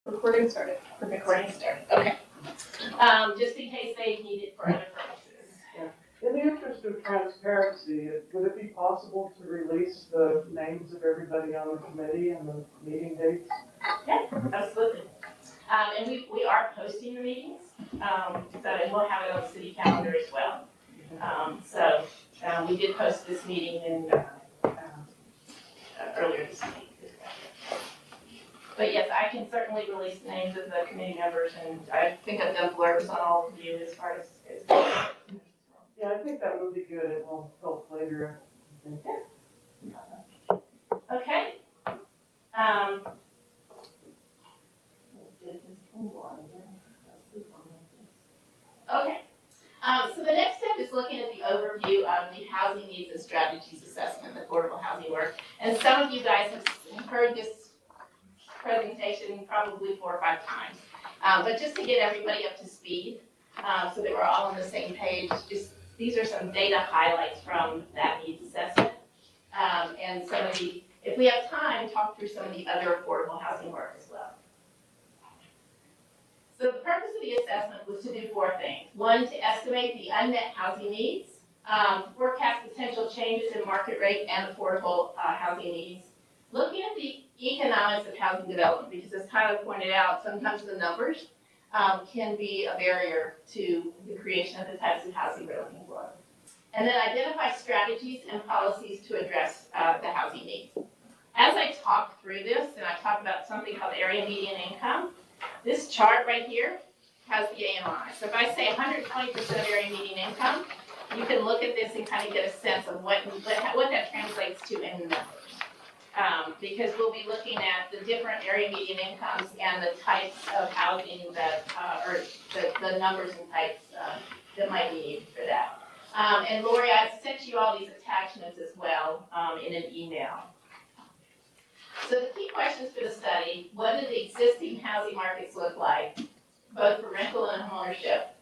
Recording started. Recording started, okay. Just in case they need it for other purposes. In the interest of transparency, would it be possible to release the names of everybody on the committee and the meeting dates? Yeah, absolutely. And we are posting the meetings, and we'll have it on the city calendar as well. We did post this meeting earlier this week. But yes, I can certainly release the names of the committee members, and I think I've done blurbs on all of you as far as. Yeah, I think that would be good. It will help later. Okay. Okay. So the next step is looking at the overview of the housing needs and strategies assessment, the affordable housing work. And some of you guys have heard this presentation probably 4 or 5 times. But just to get everybody up to speed, so that we're all on the same page, these are some data highlights from that needs assessment. And some of the, if we have time, talk through some of the other affordable housing work as well. So the purpose of the assessment was to do 4 things. 1, to estimate the unmet housing needs, forecast potential changes in market rate and affordable housing needs, looking at the economics of housing development, because as Tyler pointed out, sometimes the numbers can be a barrier to the creation of the types of housing we're looking for. And then identify strategies and policies to address the housing needs. As I talk through this, and I talk about something called area median income, this chart right here has the AMI. So if I say 120% of area median income, you can look at this and kind of get a sense of what that translates to in numbers. Because we'll be looking at the different area median incomes and the types of housing that, or the numbers and types that might be needed for that. And Lori, I've sent you all these attachments as well in an email. So the key questions for the study: what do the existing housing markets look like, both for rental and homeownership?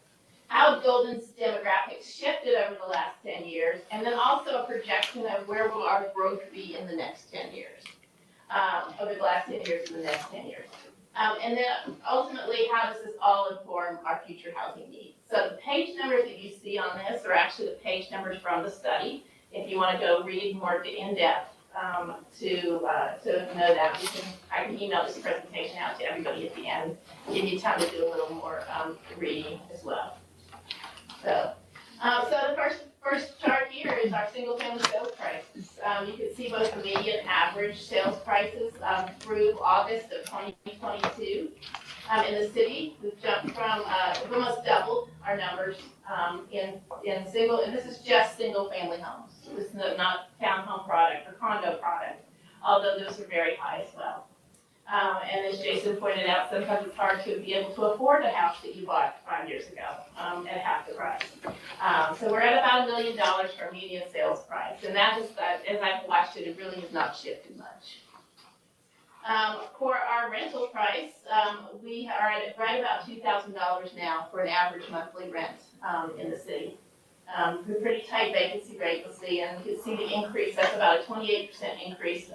How have Golden's demographics shifted over the last 10 years? And then also a projection of where will our growth be in the next 10 years, over the last 10 years and the next 10 years. And then ultimately, how does this all inform our future housing needs? So the page numbers that you see on this are actually the page numbers from the study. If you want to go read more in depth to know that, I can email this presentation out to everybody at the end, give you time to do a little more reading as well. So the first chart here is our single-family sales prices. You can see both the median average sales prices through August of 2022. In the city, we've jumped from, we've almost doubled our numbers in single, and this is just single-family homes. This is not townhome product or condo product, although those are very high as well. And as Jason pointed out, sometimes it's hard to be able to afford a house that you bought 5 years ago at half the price. So we're at about $1 million for median sales price, and that is, as I've watched it, it really has not shifted much. For our rental price, we are at right about $2,000 now for an average monthly rent in the city. With a pretty tight vacancy rate, you'll see, and you can see the increase. That's about a 28% increase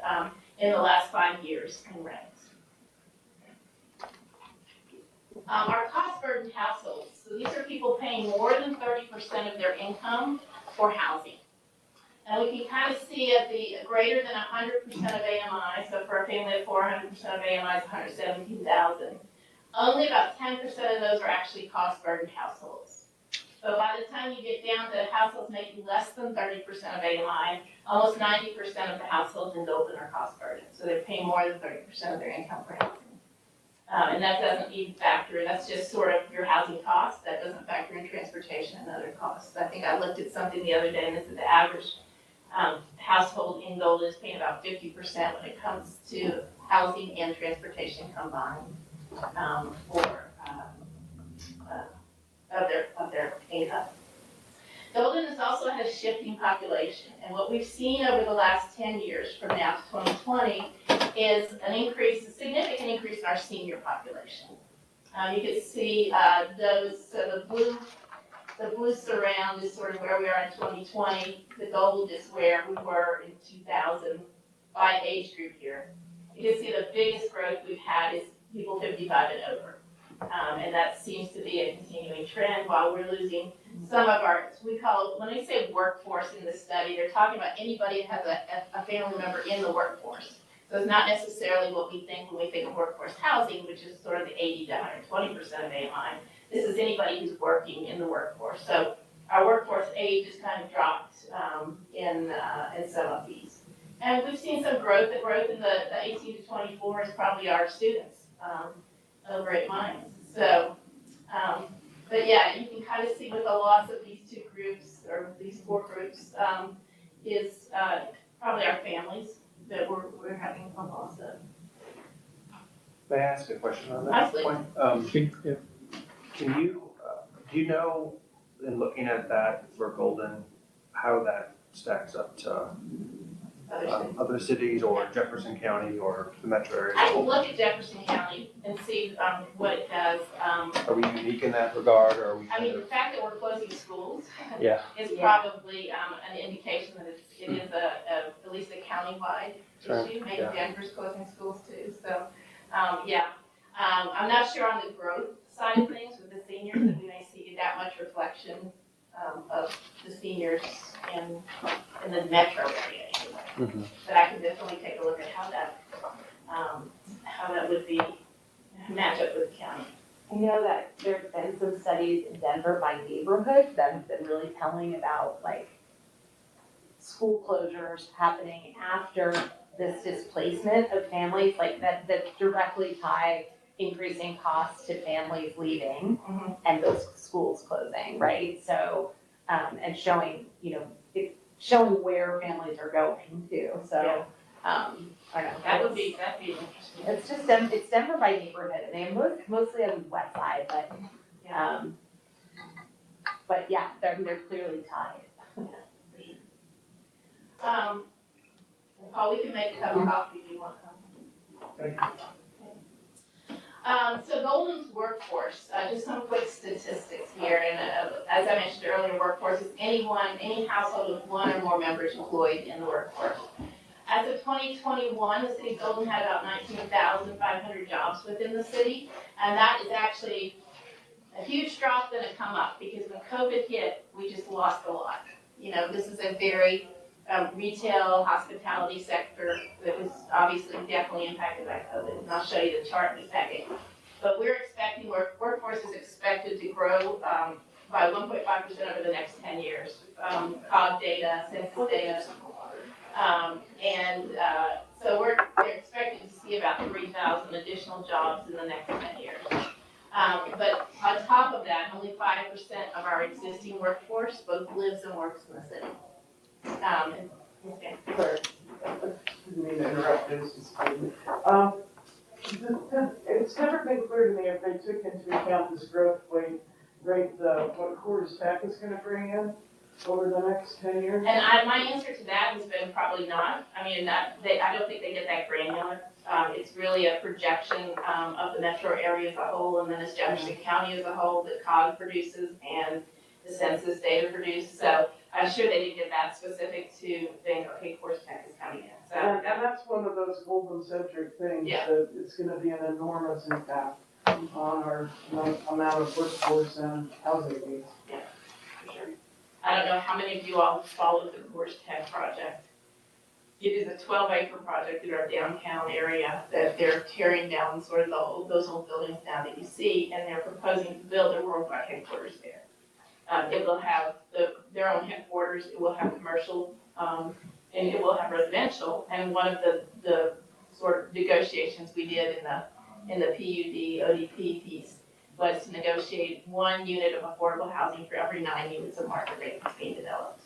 in the last 5 years in rents. Our cost-burdened households. So these are people paying more than 30% of their income for housing. And we can kind of see at the greater than 100% of AMI, so for a family of 4, 100% of AMI is $117,000. Only about 10% of those are actually cost-burdened households. So by the time you get down to households making less than 30% of AMI, almost 90% of the households in Golden are cost-burdened. So they're paying more than 30% of their income for housing. And that doesn't even factor, that's just sort of your housing costs. That doesn't factor in transportation and other costs. I think I looked at something the other day, and this is the average household in Golden is paying about 50% when it comes to housing and transportation combined of their income. Golden also has a shifting population, and what we've seen over the last 10 years from now to 2020 is a significant increase in our senior population. You can see those, so the blue surround is sort of where we are in 2020. The gold is where we were in 2000 by age group here. You can see the biggest growth we've had is people 55 and over. And that seems to be a continuing trend while we're losing some of our, we call, when they say workforce in this study, they're talking about anybody that has a family member in the workforce. So it's not necessarily what we think when we think of workforce housing, which is sort of the 80 to 120% of AMI. This is anybody who's working in the workforce. So our workforce age has kind of dropped in some of these. And we've seen some growth. The growth in the 18 to 24 is probably our students over at Mines. So, but yeah, you can kind of see with the loss of these two groups, or these four groups, is probably our families that we're having a loss of. May I ask a question on that Absolutely. point? Can you, do you know, in looking at that for Golden, how that stacks up to other cities or Jefferson County or the metro area? I can look at Jefferson County and see what it does. Are we unique in that regard, or are we? I mean, the fact that we're closing schools Yeah. is probably an indication that it is at least a countywide Sure. issue. Maybe Yeah. Denver's closing schools too. So, yeah. I'm not sure on the growth side of things with the seniors that we may see that much reflection of the seniors in the metro area. Mhm. But I can definitely take a look at how that would be match up with the county. I know that there have been some studies in Denver by neighborhood that have been really telling about like school closures happening after this displacement of families, like that directly tie increasing costs to families leaving Mhm. and those schools closing, right? So, and showing, showing where families are going to, so, I don't know. That'd be interesting. It's just, it's Denver by neighborhood, and they mostly on the west side, but yeah, they're clearly tied. Paul, we can make a cup of coffee if you want some. Thank So Golden's workforce, just some quick statistics here, and as I mentioned earlier, workforce is any household with one or more members employed in the workforce. As of 2021, the city of Golden had about 19,500 jobs within the city, and that is actually a huge drop then a come up, because when COVID hit, we just lost a lot. This is a very retail, hospitality sector that was obviously definitely impacted by COVID, and I'll show you the chart in a second. But we're expecting, workforce is expected to grow by 1.5% over the next 10 years. COG data, census data. So they're expecting to see about 3,000 additional jobs in the next 10 years. But on top of that, only 5% of our existing workforce both lives and works in the city. Didn't mean to interrupt this. It's never been clear to me if they took into account this growth rate, what Coors Tech is gonna bring in over the next 10 years. And my answer to that has been probably not. I mean, I don't think they get that granular. It's really a projection of the metro area as a whole, and then as Jefferson County as a whole that COG produces and the census data produce. So I'm sure they didn't get that specific to think, okay, Coors Tech is coming in. So And that's one of those Golden-centric things, Yeah. that it's gonna be an enormous impact on our amount of workforce and housing needs. for sure. I don't know how many of you all followed the Coors Tech project. It is a 12-acre project in our downtown area that they're tearing down sort of those old buildings now that you see, and they're proposing to build their worldwide headquarters there. It will have their own headquarters, it will have commercial, and it will have residential. And one of the sort of negotiations we did in the PUD ODP piece was to negotiate 1 unit of affordable housing for every 9 units of market rate that's being developed.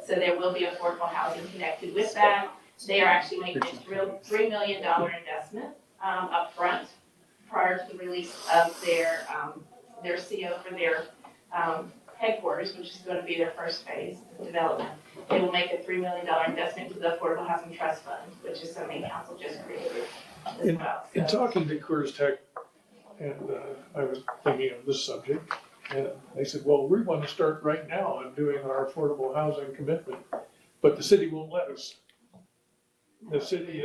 So there will be affordable housing connected with that. They are actually making a real $3 million investment upfront prior to the release of their CO for their headquarters, which is going to be their first phase of development. They will make a $3 million investment to the Affordable Housing Trust Fund, which is something council just created as well. In talking to Coors Tech, and I was thinking of this subject, and they said, well, we want to start right now on doing our affordable housing commitment, but the city won't let us. The city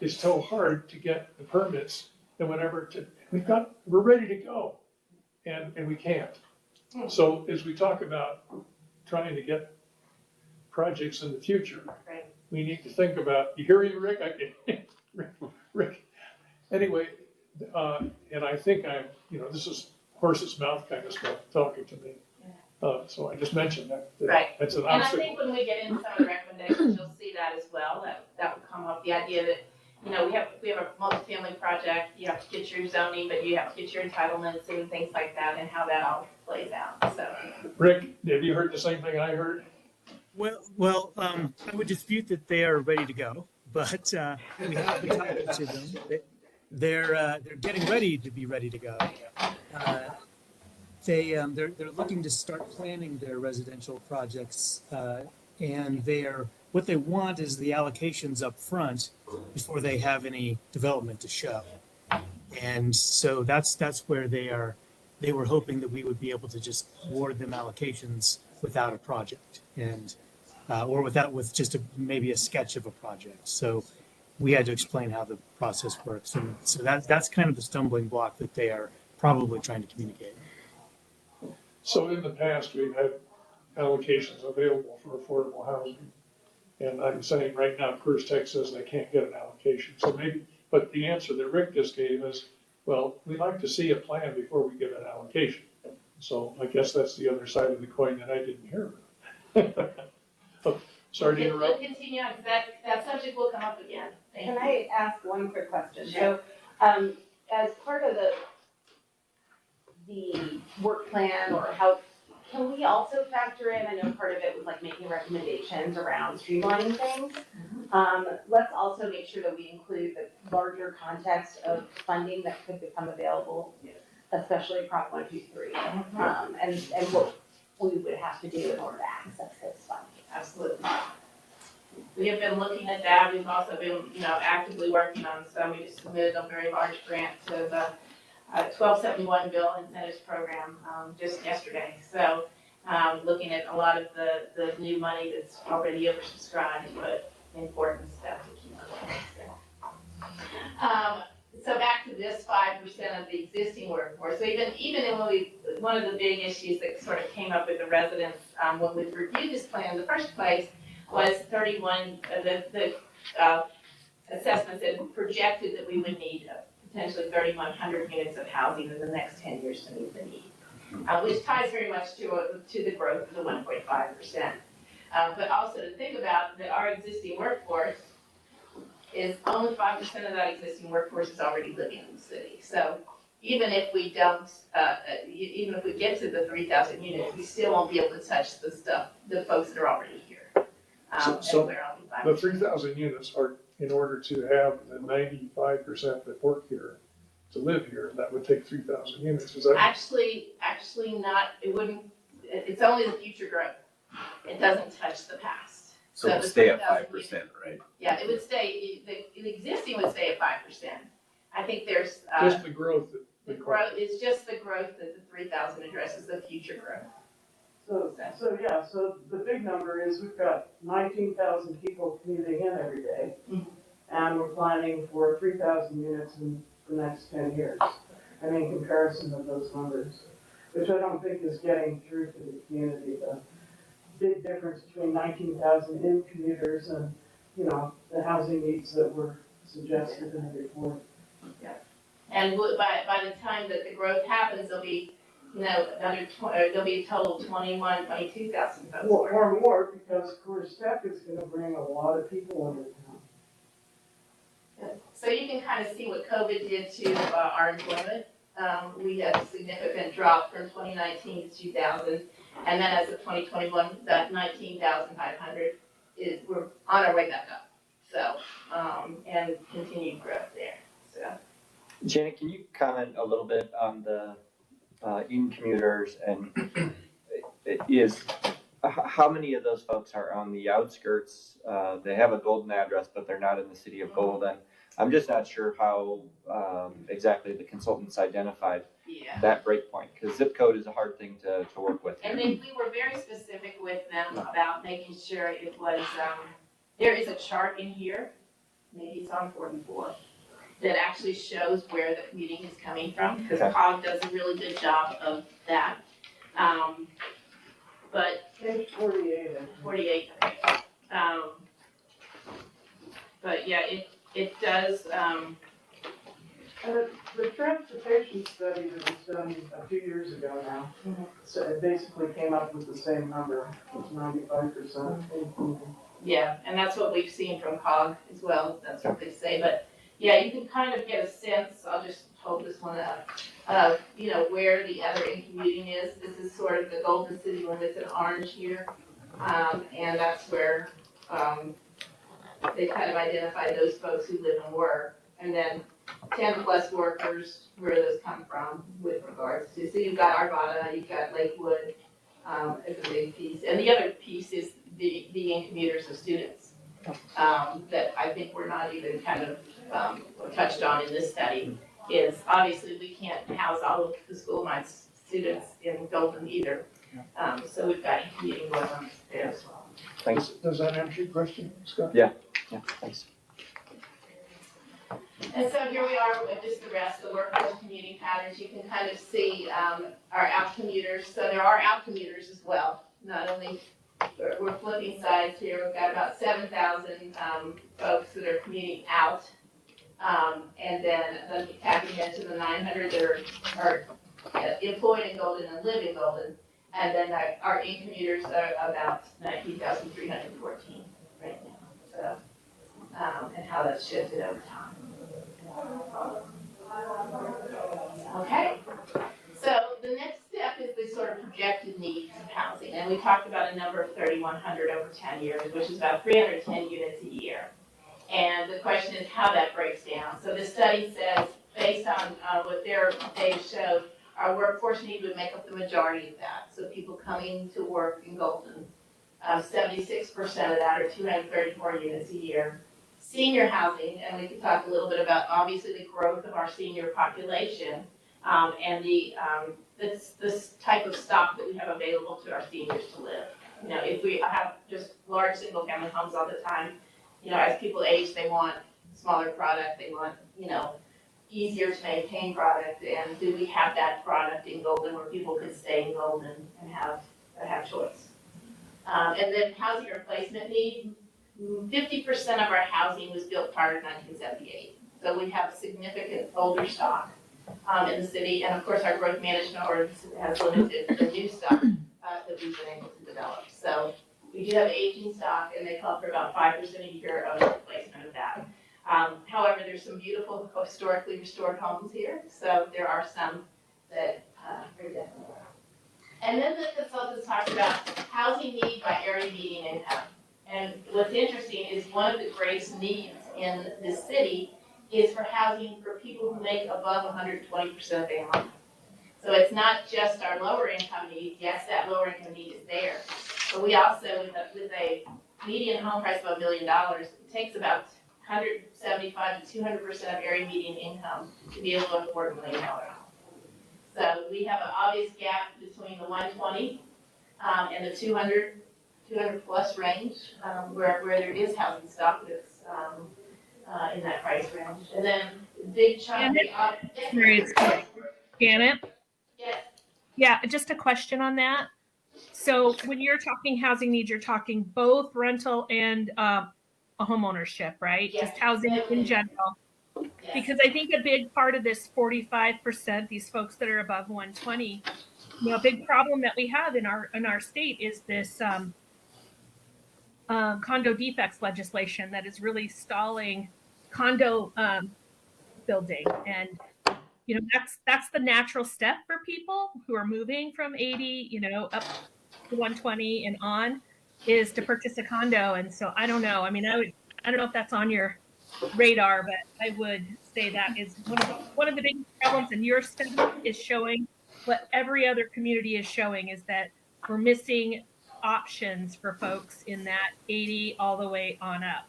is so hard to get the permits and we're ready to go, and we can't. So as we talk about trying to get projects in the future, Right. we need to think about, you hear me, Rick? Rick. Anyway, and I think this is horse's mouth kind of stuff talking to me. So I just mentioned that. Right. That's an And I obstacle. think when we get into some of the recommendations, you'll see that as well, that will come up, the idea that, we have a multifamily project, you have to get your zoning, but you have to get your entitlements and things like that, and how that all plays out, so. Rick, have you heard the same thing I heard? Well, I would dispute that they are ready to go, but we have been talking to them. They're getting ready to be ready to go. They're looking to start planning their residential projects, and what they want is the allocations up front before they have any development to show. And so that's where they were hoping that we would be able to just award them allocations without a project and or with just maybe a sketch of a project. So we had to explain how the process works, and so that's kind of the stumbling block that they are probably trying to communicate. So in the past, we've had allocations available for affordable housing. And I'm saying right now, Coors Tech says they can't get an allocation. So maybe, but the answer that Rick just gave is, well, we'd like to see a plan before we give an allocation. So I guess that's the other side of the coin that I didn't hear about. Oh, sorry to interrupt. We'll continue on, 'cause that subject will come up again. Thank Can you. I ask one quick question? Sure. So, as part of the work plan or how, can we also factor in, I know part of it was like making recommendations around streamlining things. Let's also make sure that we include the larger context of funding that could become available, especially Prop 123. And what we would have to do in order to access this funding. Absolutely. We have been looking at that. We've also been, actively working on some. We just submitted a very large grant to the 1271 Bill Incentives Program just yesterday. So looking at a lot of the new money that's already oversubscribed, but important step to keep going. So back to this 5% of the existing workforce. So even when one of the big issues that sort of came up with the residents when we reviewed this plan in the first place was 31, the assessments that projected that we would need potentially 3,100 units of housing in the next 10 years to meet the need, which ties very much to the growth of the 1.5%. But also to think about that our existing workforce is only 5% of that existing workforce is already living in the city. So even if we don't, even if we get to the 3,000 units, we still won't be able to touch the folks that are already here. So and we're only 5%. the 3,000 units are in order to have the 95% that work here to live here, that would take 3,000 units. Is that? Actually not, it wouldn't, it's only the future growth. It doesn't touch the past. So we'll the stay at 3,000 5%, right? Yeah, it would stay, the existing would stay at 5%. I think there's, Just the growth. the growth, it's just the growth that the 3,000 addresses, the future growth. So the big number is we've got 19,000 people commuting in every day. And we're planning for 3,000 units in the next 10 years. And in comparison of those numbers, which I don't think is getting through to the community, the big difference between 19,000 in commuters and, the housing needs that were suggested in the report. And by the time that the growth happens, there'll be, there'll be a total of 22,000 folks. Or more, because Coors Tech is gonna bring a lot of people into town. So you can kind of see what COVID did to our employment. We had a significant drop from 2019 to 2000. And then as of 2021, that 19,500 we're on our way back up. So, and continued growth there, so. Janet, can you comment a little bit on the in-commuters and how many of those folks are on the outskirts? They have a Golden address, but they're not in the city of Golden. I'm just not sure how exactly the consultants identified that breakpoint, because zip code is a hard thing to work with. And we were very specific with them about making sure it was, there is a chart in here, maybe it's on 44. that actually shows where the commuting is coming from, because Okay. COG does a really good job of that. But Page 48, 48, but yeah, it does, And the transportation study that was done a few years ago now, Mhm. so it basically came up with the same number, it's 95%. yeah, and that's what we've seen from COG as well, that's what they say, but yeah, you can kind of get a sense, I'll just hold this one up, of, you know, where the other in commuting is. This is sort of the Golden City limits in orange here, and that's where, they kind of identify those folks who live and work, and then 10 plus workers, where those come from with regards to, so you've got Arvada, you've got Lakewood, as a big piece, and the other piece is the in commuters of students, that I think we're not even kind of, touched on in this study, is obviously we can't house all of the school night students in Golden either, so we've got commuting going on there as well. Thanks. Does that answer your question, Scott? Yeah, thanks. And so here we are with just the rest of the workforce commuting patterns. You can kind of see our out commuters. So there are out commuters as well. Not only, we're flipping sides here. We've got about 7,000 folks that are commuting out. And then tapping into the 900 that are employed in Golden and live in Golden. And then our in-commuters are about 19,314 right now. So, and how that's shifted over time. Okay, so the next step is the sort of projected needs of housing, and we talked about a number of 3,100 over 10 years, which is about 310 units a year. And the question is how that breaks down. So this study says, based on what their data showed, our workforce need would make up the majority of that. So people coming to work in Golden, 76% of that, or 234 units a year. Senior housing, and we can talk a little bit about obviously the growth of our senior population, and this type of stock that we have available to our seniors to live. You know, if we have just large single family homes all the time, you know, as people age, they want smaller product, they want, you know, easier to maintain product, and do we have that product in Golden where people could stay in Golden and have choice? And then housing replacement need. 50% of our housing was built prior to 1978. So we have significant older stock in the city, and of course our growth management ordinance has limited the new stock that we've been able to develop. So we do have aging stock, and they call for about 5% a year of replacement of that. However, there's some beautiful historically restored homes here, so there are some that are definitely. And then the consultants talked about housing need by area median income. And what's interesting is one of the greatest needs in this city is for housing for people who make above 120% of their income. So it's not just our lower income needs. Yes, that lower income need is there. But we also, with a median home price of $1 million, it takes about 175 to 200% of area median income to be able to afford $1 million home. So we have an obvious gap between the 120 and the 200 plus range, where there is housing stock that's in that price range. And then big chunk. Janet? Yes. Yeah, just a question on that. So when you're talking housing needs, you're talking both rental and a home ownership, right? Yes. Just housing in general. Yes. Because I think a big part of this 45%, these folks that are above 120, you know, a big problem that we have in our state is this condo defects legislation that is really stalling condo building. And, you know, that's the natural step for people who are moving from 80, you know, up to 120 and on, is to purchase a condo. And so I don't know. I mean, I don't know if that's on your radar, but I would say that is one of the big problems. And your study is showing what every other community is showing, is that we're missing options for folks in that 80 all the way on up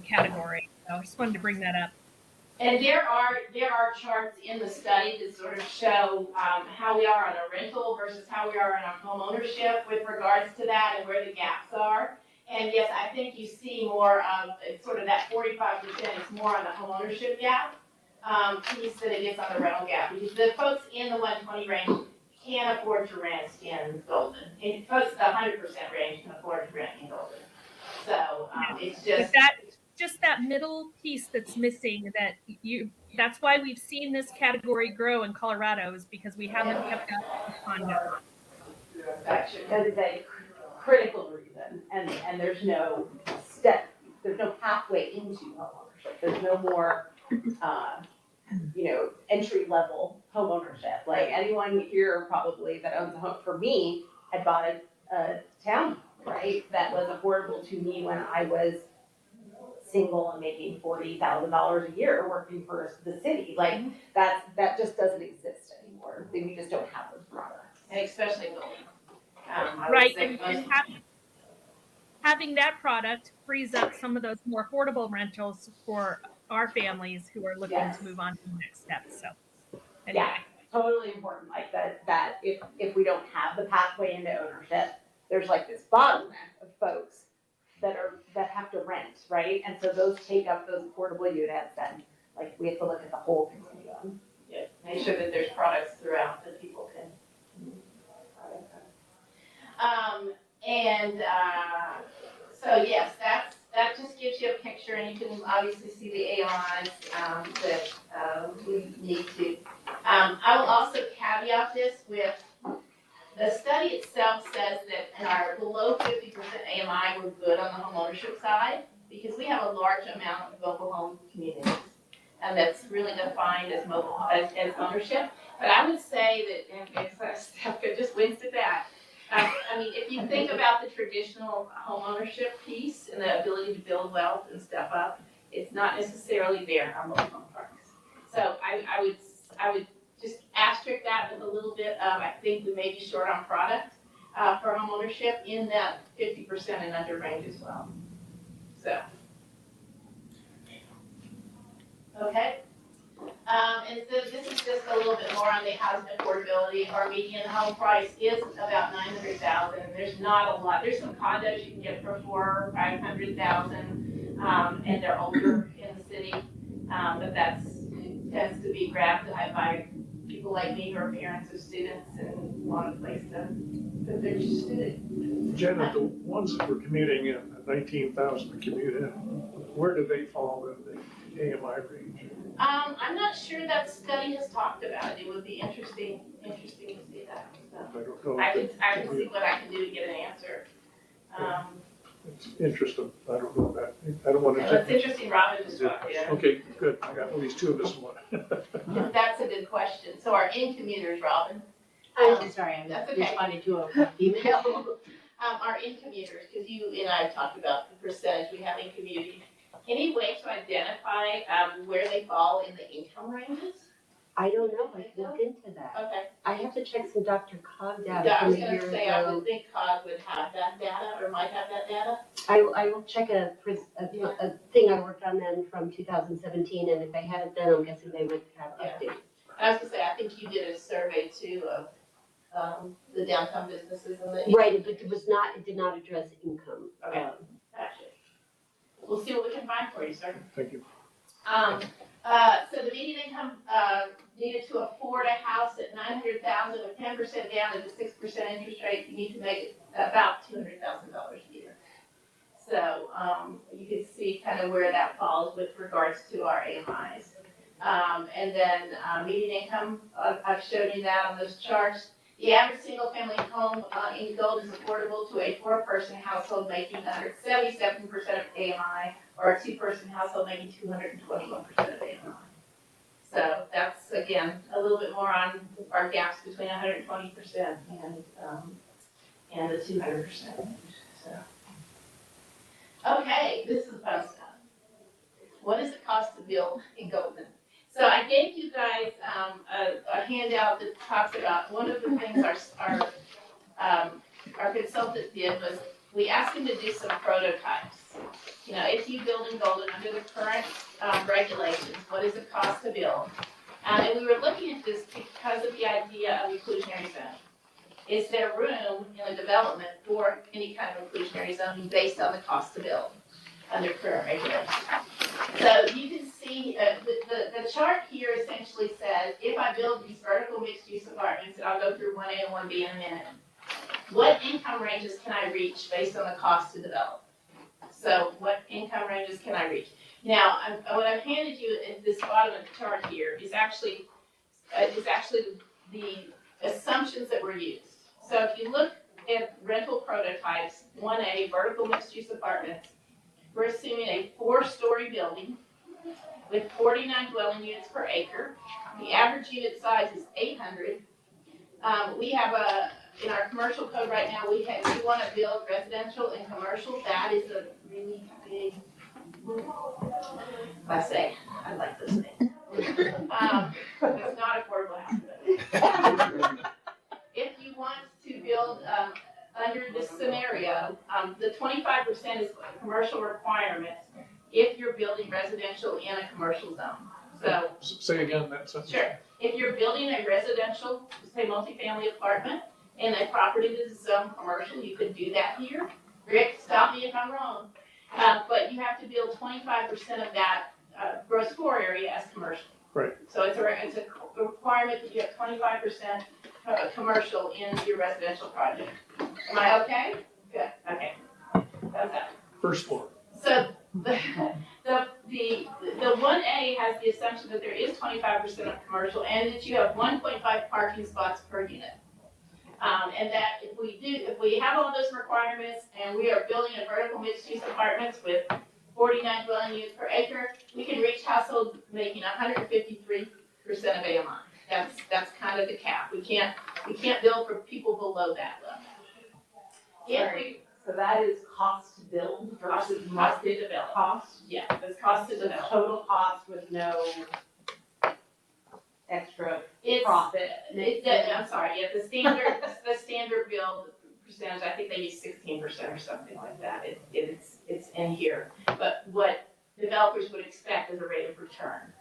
category. So I just wanted to bring that up. And there are charts in the study that sort of show how we are on a rental versus how we are on our home ownership with regards to that and where the gaps are. And yes, I think you see more of, it's sort of that 45% is more on the homeownership gap, piece than it is on the rental gap. Because the folks in the 120 range can't afford to rent in Golden. And folks in the 100% range can afford to rent in Golden. So, it's But just that middle piece that's missing that's why we've seen this category grow in Colorado, is because we haven't kept up with condo. That is a critical reason, and there's no there's no pathway into homeownership. There's no more, entry level homeownership. Like anyone here probably that owns a home, for me, had bought a town, right? That was affordable to me when I was single and making $40,000 a year working for the city. Like that just doesn't exist anymore. We just don't have those products. And especially Golden. Right, and having that product frees up some of those more affordable rentals for our families who are looking Yes. to move on to the next step. So, anyway. Yeah, totally important. Like that if we don't have the pathway into ownership, there's like this bottleneck of folks that have to rent, right? And so those take up those affordable units, and like we have to look at the whole continuum. Yeah, make sure that there's products throughout that people can. So yes, that just gives you a picture, and you can obviously see the AMIs that we need to. I will also caveat this with the study itself says that in our below 50% AMI, we're good on the homeownership side because we have a large amount of mobile home communities, and that's really defined as as ownership. But I would say that, and Stefka just winced at that. I mean, if you think about the traditional homeownership piece and the ability to build wealth and step up, it's not necessarily there on mobile home parks. So I would just asterisk that with a little bit of, I think we may be short on product for homeownership in that 50% and under range as well. So, okay. And so this is just a little bit more on the housing affordability. Our median home price is about $900,000. There's not a lot. There's some condos you can get for $400,000 or $500,000, and they're older in the city. But that tends to be grabbed by people like me who are parents of students and want a place to put their student. Janet, the ones that were commuting in, 19,000 to commute in, where do they fall in the AMI range? I'm not sure that study has talked about it. It would be interesting to see that. So I don't know. I can see what I can do to get an answer. It's interesting. I don't know that. I don't want to. It's interesting, Robin just talked there. Okay, good. I got at least two of us in one. That's a good question. So our in-commuters, Robin. I'm sorry, I'm That's okay. responding to an email. Our in-commuters, because you and I have talked about the percentage we have in community. Any way to identify where they fall in the income ranges? I don't know, I can look into that. Okay. I have to check some Dr. Cog data Yeah, I from was a gonna year say, I ago. would think COG would have that data, or might have that data. I will check a thing I worked on then from 2017, and if they had it then, I'm guessing they would have Yeah. updates. I was gonna say, I think you did a survey too of the downtown businesses and the. Right, but it did not address income. Okay. Gotcha. We'll see what we can find for you, sir. Thank you. So the median income, needed to afford a house at $900,000 with 10% down at a 6% interest rate, you need to make about $200,000 a year. So, you can see kind of where that falls with regards to our AMIs. And then, median income, I've shown you that on those charts. The average single-family home in Gold is affordable to a four-person household making 177% of AMI, or a two-person household making 221% of AMI. So that's, again, a little bit more on our gaps between 120% and the 200%. So, okay, this is fun stuff. What does it cost to build in Golden? So I gave you guys a handout that talks about one of the things our consultant did was we asked him to do some prototypes. You know, if you build in Golden under the current regulations, what does it cost to build? And we were looking at this because of the idea of inclusionary zoning. is there room in the development for any kind of inclusionary zoning based on the cost to build under current regulations? So you can see, the chart here essentially says, if I build these vertical mixed-use apartments, and I'll go through 1A and 1B in a minute, what income ranges can I reach based on the cost to develop? So what income ranges can I reach? Now, what I've handed you at this bottom of the chart here is actually the assumptions that were used. So if you look at rental prototypes, 1A, vertical mixed-use apartments, we're assuming a 4-story building with 49 dwelling units per acre. The average unit size is 800. We have in our commercial code right now, we want to build residential and commercial. That is a really big, Class A. I like those things. It's not affordable housing. If you want to build under this scenario, the 25% is commercial requirement if you're building residential in a commercial zone. So, Say again that sentence. sure. If you're building a residential, say multifamily apartment, in a property that is zoned commercial, you could do that here. Rick, stop me if I'm wrong. But you have to build 25% of that gross floor area as commercial. Right. So it's a requirement that you have 25% commercial in your residential project. Am I okay? Good, okay. That's that. First floor. So the 1A has the assumption that there is 25% of commercial and that you have 1.5 parking spots per unit. And that if we have all those requirements and we are building a vertical mixed-use apartments with 49 dwelling units per acre, we can reach households making 153% of AMI. That's kind of the cap. We can't build for people below that level. So that is cost to build versus Cost to develop. cost? Yeah, that's cost to The develop. total cost with no extra It's, profit. I'm sorry, yeah, the standard build percentage, I think they use 16% or something like that. It's in here. But what developers would expect is a rate of return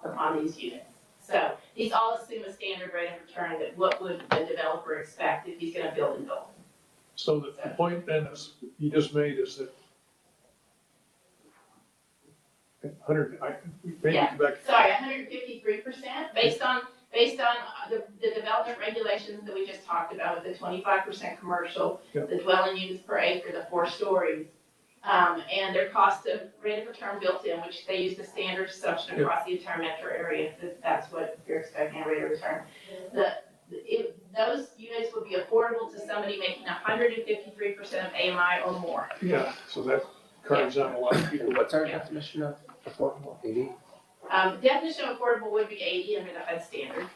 upon these units. So these all assume a standard rate of return that what would the developer expect if he's gonna build and build. So the point then is, you just made is that 100, maybe Yeah. back, Sorry, 153% based on the development regulations that we just talked about with the 25% commercial, Yep. the dwelling units per acre, the 4 stories, and their cost of rate of return built in, which they use the standard assumption Yep. across the entire metro area, that's what you're expecting a rate of return. Those units would be affordable to somebody making 153% of AMI or more. yeah, so that carves out a lot of people. What's our Yeah. definition of affordable? 80? Definition of affordable would be 80 under the HUD standard.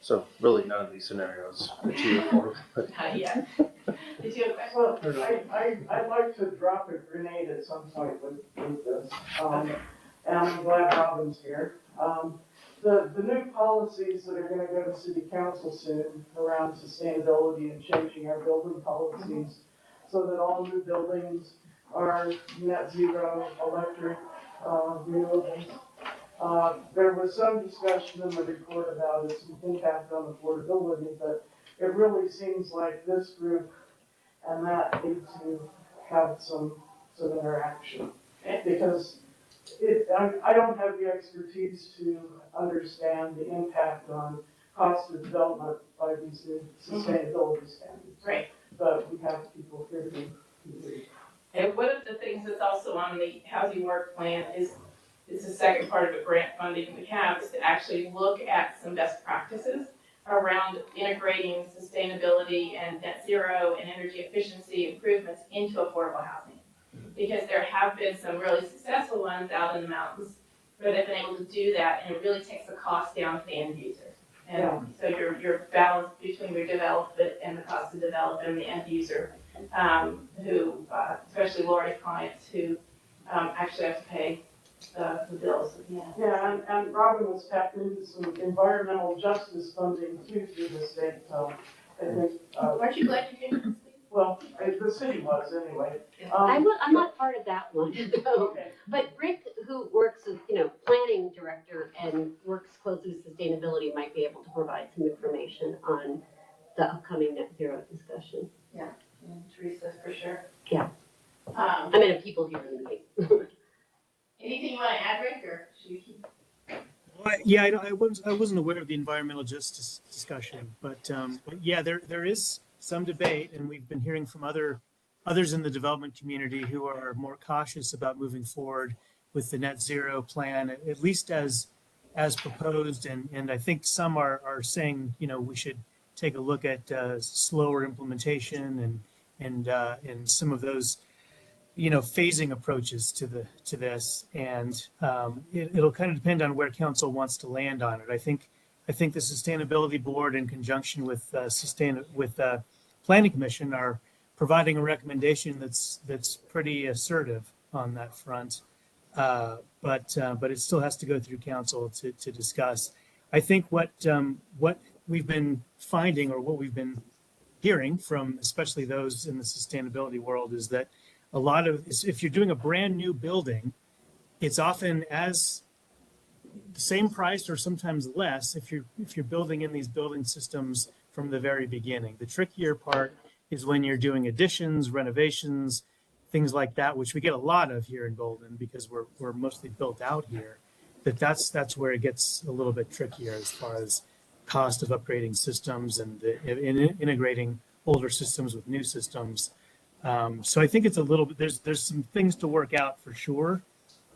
So really none of these scenarios achieve affordable. Yeah. Did you have a question? Well, I'd like to drop a grenade at some point with this, and I'm glad Robin's here. The new policies that are gonna go to city council soon around sustainability and changing our building policies so that all new buildings are net zero electric, renewables. There was some discussion in the report about its impact on affordability, but it really seems like this group and that need to have some interaction. Because I don't have the expertise to understand the impact on cost of development by these new sustainability standards. Right. But we have people here who do. And one of the things that's also on the housing work plan is the second part of the grant funding we have is to actually look at some best practices around integrating sustainability and net zero and energy efficiency improvements into affordable housing. Because there have been some really successful ones out in the mountains where they've been able to do that and it really takes the cost down to the end user. And so your balance between your development and the cost to develop and the end user, who, especially Lori's clients who actually have to pay the bills. Yeah, and Robin was tapped into some environmental justice funding too through the state, so I think, Aren't you glad you came to speak? well, the city was anyway. I'm not part of that one. Okay. But Rick, who works as, planning director and works closely with sustainability, might be able to provide some information on the upcoming net zero discussion. And Teresa, for sure. Yeah. Um, I mean, people here in the meeting. anything you wanna add, Rick, or should we keep? Well, yeah, I wasn't aware of the environmental justice discussion, but yeah, there is some debate, and we've been hearing from others in the development community who are more cautious about moving forward with the net zero plan, at least as proposed, and I think some are saying, you know, we should take a look at slower implementation and some of those, you know, phasing approaches to this, and it'll kind of depend on where council wants to land on it. I think the Sustainability Board, in conjunction with Planning Commission, are providing a recommendation that's pretty assertive on that front, but it still has to go through council to discuss. I think what we've been finding, or what we've been hearing from especially those in the sustainability world, is that a lot of, if you're doing a brand new building, it's often as the same price or sometimes less if you're building in these building systems from the very beginning. The trickier part is when you're doing additions, renovations, things like that, which we get a lot of here in Golden because we're mostly built out here. That's where it gets a little bit trickier as far as cost of upgrading systems and integrating older systems with new systems. So I think it's a little bit, there's some things to work out for sure,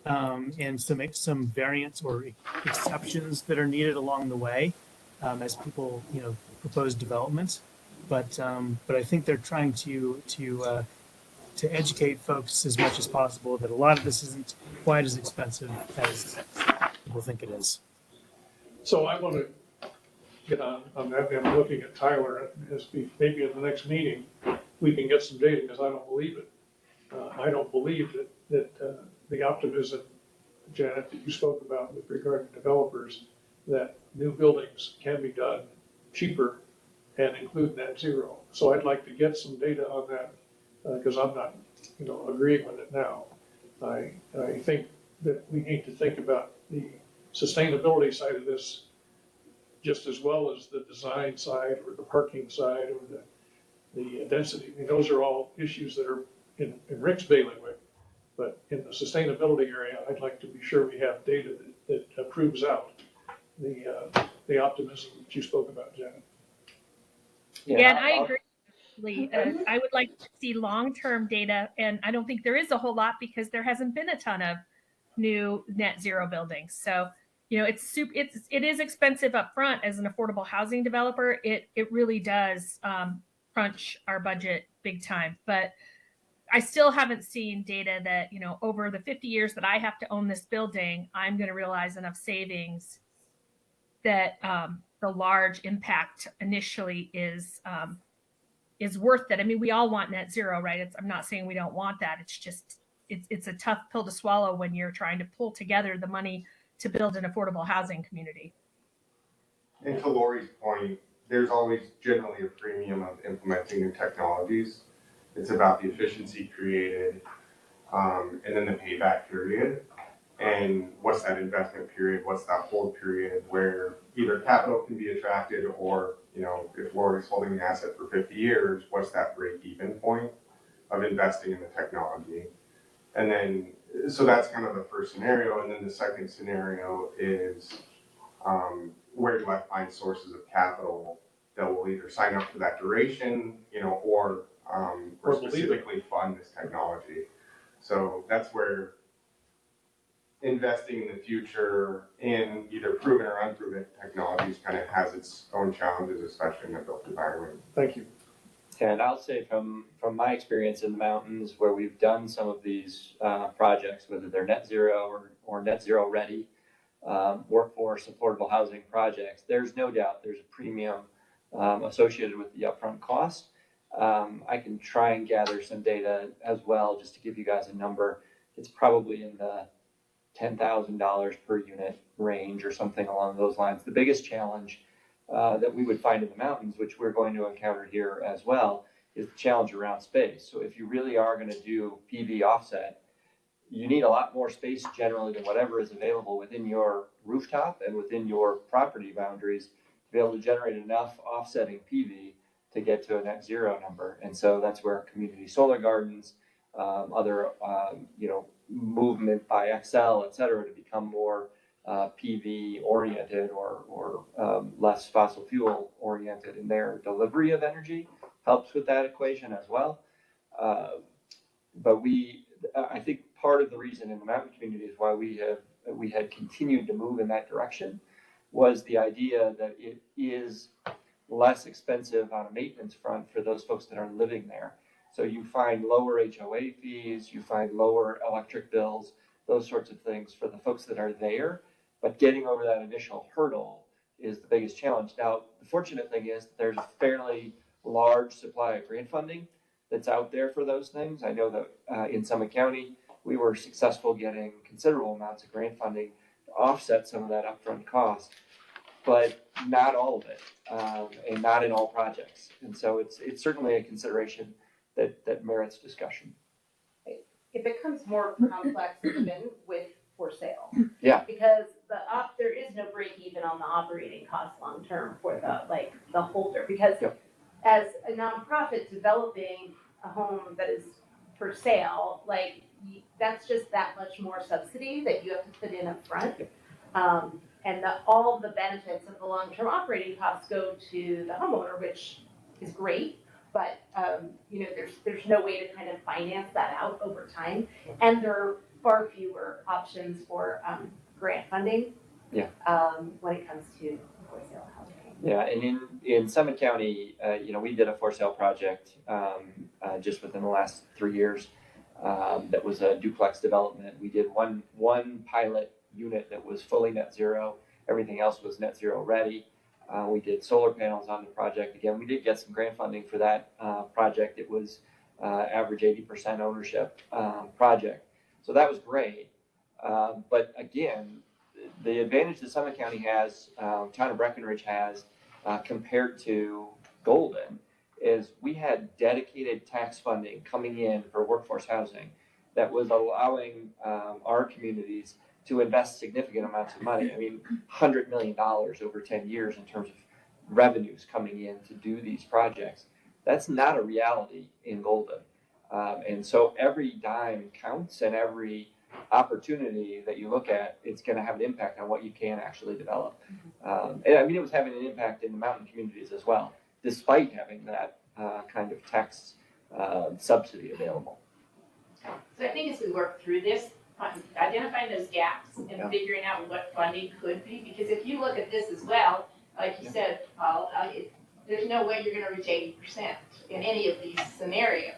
and some variants or exceptions that are needed along the way as people, you know, propose developments. But I think they're trying to educate folks as much as possible that a lot of this isn't quite as expensive as people think it is. So I want to get on that, and I'm looking at Tyler, as maybe in the next meeting, we can get some data, because I don't believe it. I don't believe that the optimism, Janet, that you spoke about with regard to developers, that new buildings can be done cheaper and include net zero. So I'd like to get some data on that, because I'm not, you know, agreeing with it now. I think that we need to think about the sustainability side of this just as well as the design side or the parking side or the density. I mean, those are all issues that are in Rick's bailiwick. But in the sustainability area, I'd like to be sure we have data that proves out the optimism that you spoke about, Janet. Yeah, and I agree. I would like to see long-term data, and I don't think there is a whole lot because there hasn't been a ton of new net zero buildings. So, you know, it is expensive up front as an affordable housing developer. It really does crunch our budget big time. But I still haven't seen data that, you know, over the 50 years that I have to own this building, I'm going to realize enough savings that the large impact initially is worth it. I mean, we all want net zero, right? I'm not saying we don't want that. It's just, it's a tough pill to swallow when you're trying to pull together the money to build an affordable housing community. And to Lori's point, there's always generally a premium of implementing new technologies. It's about the efficiency created, and then the payback period. And what's that investment period? What's that hold period where either capital can be attracted, or, you know, if Lori's holding the asset for 50 years, what's that break-even point of investing in the technology? And then, so that's kind of the first scenario. And then the second scenario is, where do I find sources of capital that will either sign up for that duration, you know, or specifically fund this technology? So that's where investing in the future in either proven or unproven technologies kind of has its own challenges, especially in the built environment. Thank you. And I'll say from my experience in the mountains where we've done some of these projects, whether they're net zero or net zero ready, workforce affordable housing projects, there's no doubt there's a premium associated with the upfront cost. I can try and gather some data as well, just to give you guys a number. It's probably in the $10,000 per unit range or something along those lines. The biggest challenge that we would find in the mountains, which we're going to encounter here as well, is the challenge around space. So if you really are going to do PV offset, you need a lot more space generally than whatever is available within your rooftop and within your property boundaries to be able to generate enough offsetting PV to get to a net zero number. And so that's where community solar gardens, other, movement by Xcel, et cetera, to become more PV oriented or less fossil fuel oriented in their delivery of energy helps with that equation as well. But I think part of the reason in the mountain communities why we had continued to move in that direction was the idea that it is less expensive on a maintenance front for those folks that are living there. So you find lower HOA fees, you find lower electric bills, those sorts of things for the folks that are there. But getting over that initial hurdle is the biggest challenge. Now, the fortunate thing is that there's a fairly large supply of grant funding that's out there for those things. I know that in Summit County, we were successful getting considerable amounts of grant funding to offset some of that upfront cost, but not all of it, and not in all projects. And so it's certainly a consideration that merits discussion. It becomes more complex even with for sale. Yeah. Because there is no break even on the operating costs long term for the holder. Because as a nonprofit developing a home that is for sale, that's just that much more subsidy that you have to put in up front. And all the benefits of the long-term operating costs go to the homeowner, which is great. But there's no way to kind of finance that out over time, and there are far fewer options for grant funding. When it comes to for sale housing. Yeah, and in Summit County, we did a for sale project just within the last 3 years. That was a duplex development. We did one pilot unit that was fully net zero. Everything else was net zero ready. We did solar panels on the project. Again, we did get some grant funding for that project. It was average 80% ownership project. So that was great. But again, the advantage that Summit County has, town of Breckenridge has, compared to Golden, is we had dedicated tax funding coming in for workforce housing that was allowing our communities to invest significant amounts of money. I mean, $100 million over 10 years in terms of revenues coming in to do these projects. That's not a reality in Golden. And so every dime counts, and every opportunity that you look at, it's going to have an impact on what you can actually develop. And I mean, it was having an impact in the mountain communities as well, despite having that kind of tax subsidy available. So I think as we work through this, identifying those gaps and figuring out what funding could be, because if you look at this as well, like you said, Paul, there's no way you're going to reach 80% in any of these scenarios,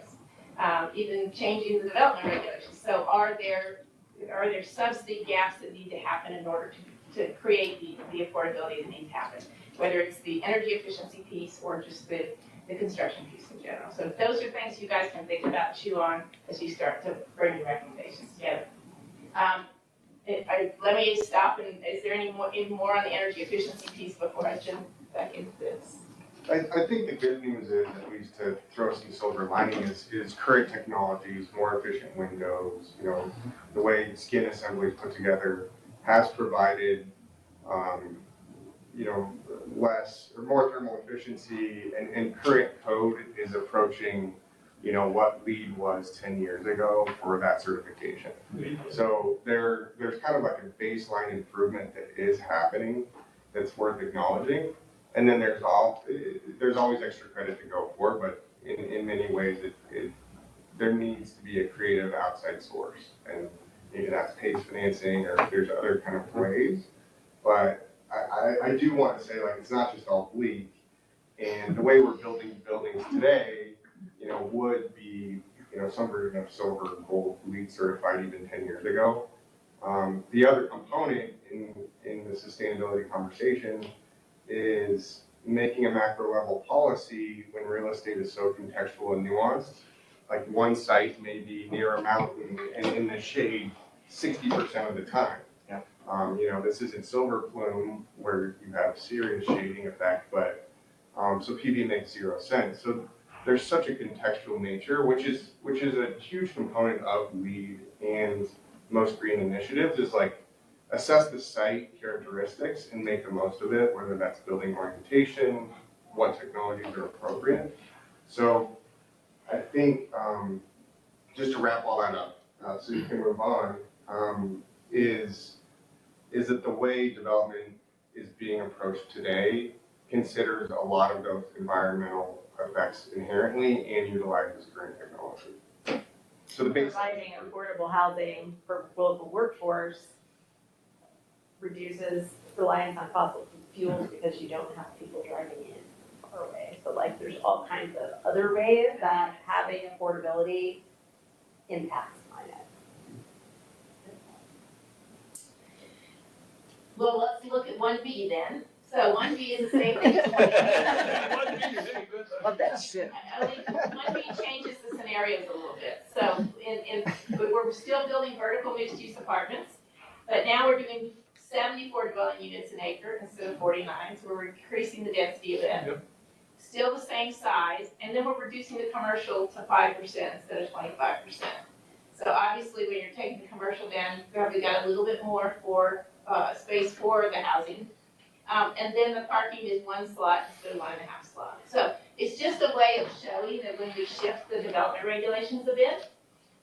even changing the development regulations. So are there subsidy gaps that need to happen in order to create the affordability that needs to happen, whether it's the energy efficiency piece or just the construction piece in general. So those are things you guys can think about, chew on as you start to bring your recommendations together. Let me stop, and is there any more on the energy efficiency piece before I jump back into this? I think the good news is, at least to throw some silver lining, is current technologies, more efficient windows, the way skin assembly is put together has provided, less or more thermal efficiency, and current code is approaching, what LEED was 10 years ago for that certification. So there's kind of like a baseline improvement that is happening that's worth acknowledging. And then there's always extra credit to go for, but in many ways there needs to be a creative outside source, and maybe that's PACE financing, or there's other kind of ways. But I do want to say, it's not just all bleak, and the way we're building buildings today, would be, some version of silver or gold LEED certified even 10 years ago. The other component in the sustainability conversation is making a macro level policy when real estate is so contextual and nuanced. Like one site may be near a mountain and in the shade 60% of the time. This isn't silver plume where you have serious shading effect, but so PV makes 0 sense. So there's such a contextual nature, which is a huge component of LEED and most green initiatives, is assess the site characteristics and make the most of it, whether that's building orientation, what technologies are appropriate. So I think, just to wrap all that up, so you can move on, is that the way development is being approached today considers a lot of those environmental effects inherently and utilizes current technology. So the base. Providing affordable housing for local workforce reduces reliance on fossil fuels because you don't have people driving in far away. So like there's all kinds of other ways that having affordability impacts climate. Well, let's look at 1B then. So 1B is the same thing as 1A. Love that shit. I think 1B changes the scenarios a little bit. So we're still building vertical mixed-use apartments, but now we're doing 74 dwelling units an acre instead of 49, so we're increasing the density of it. Yep. Still the same size, and then we're reducing the commercial to 5% instead of 25%. So obviously, when you're taking the commercial down, you've probably got a little bit more for space for the housing. And then the parking is 1 slot instead of 1.5 slots. So it's just a way of showing that when we shift the development regulations a bit,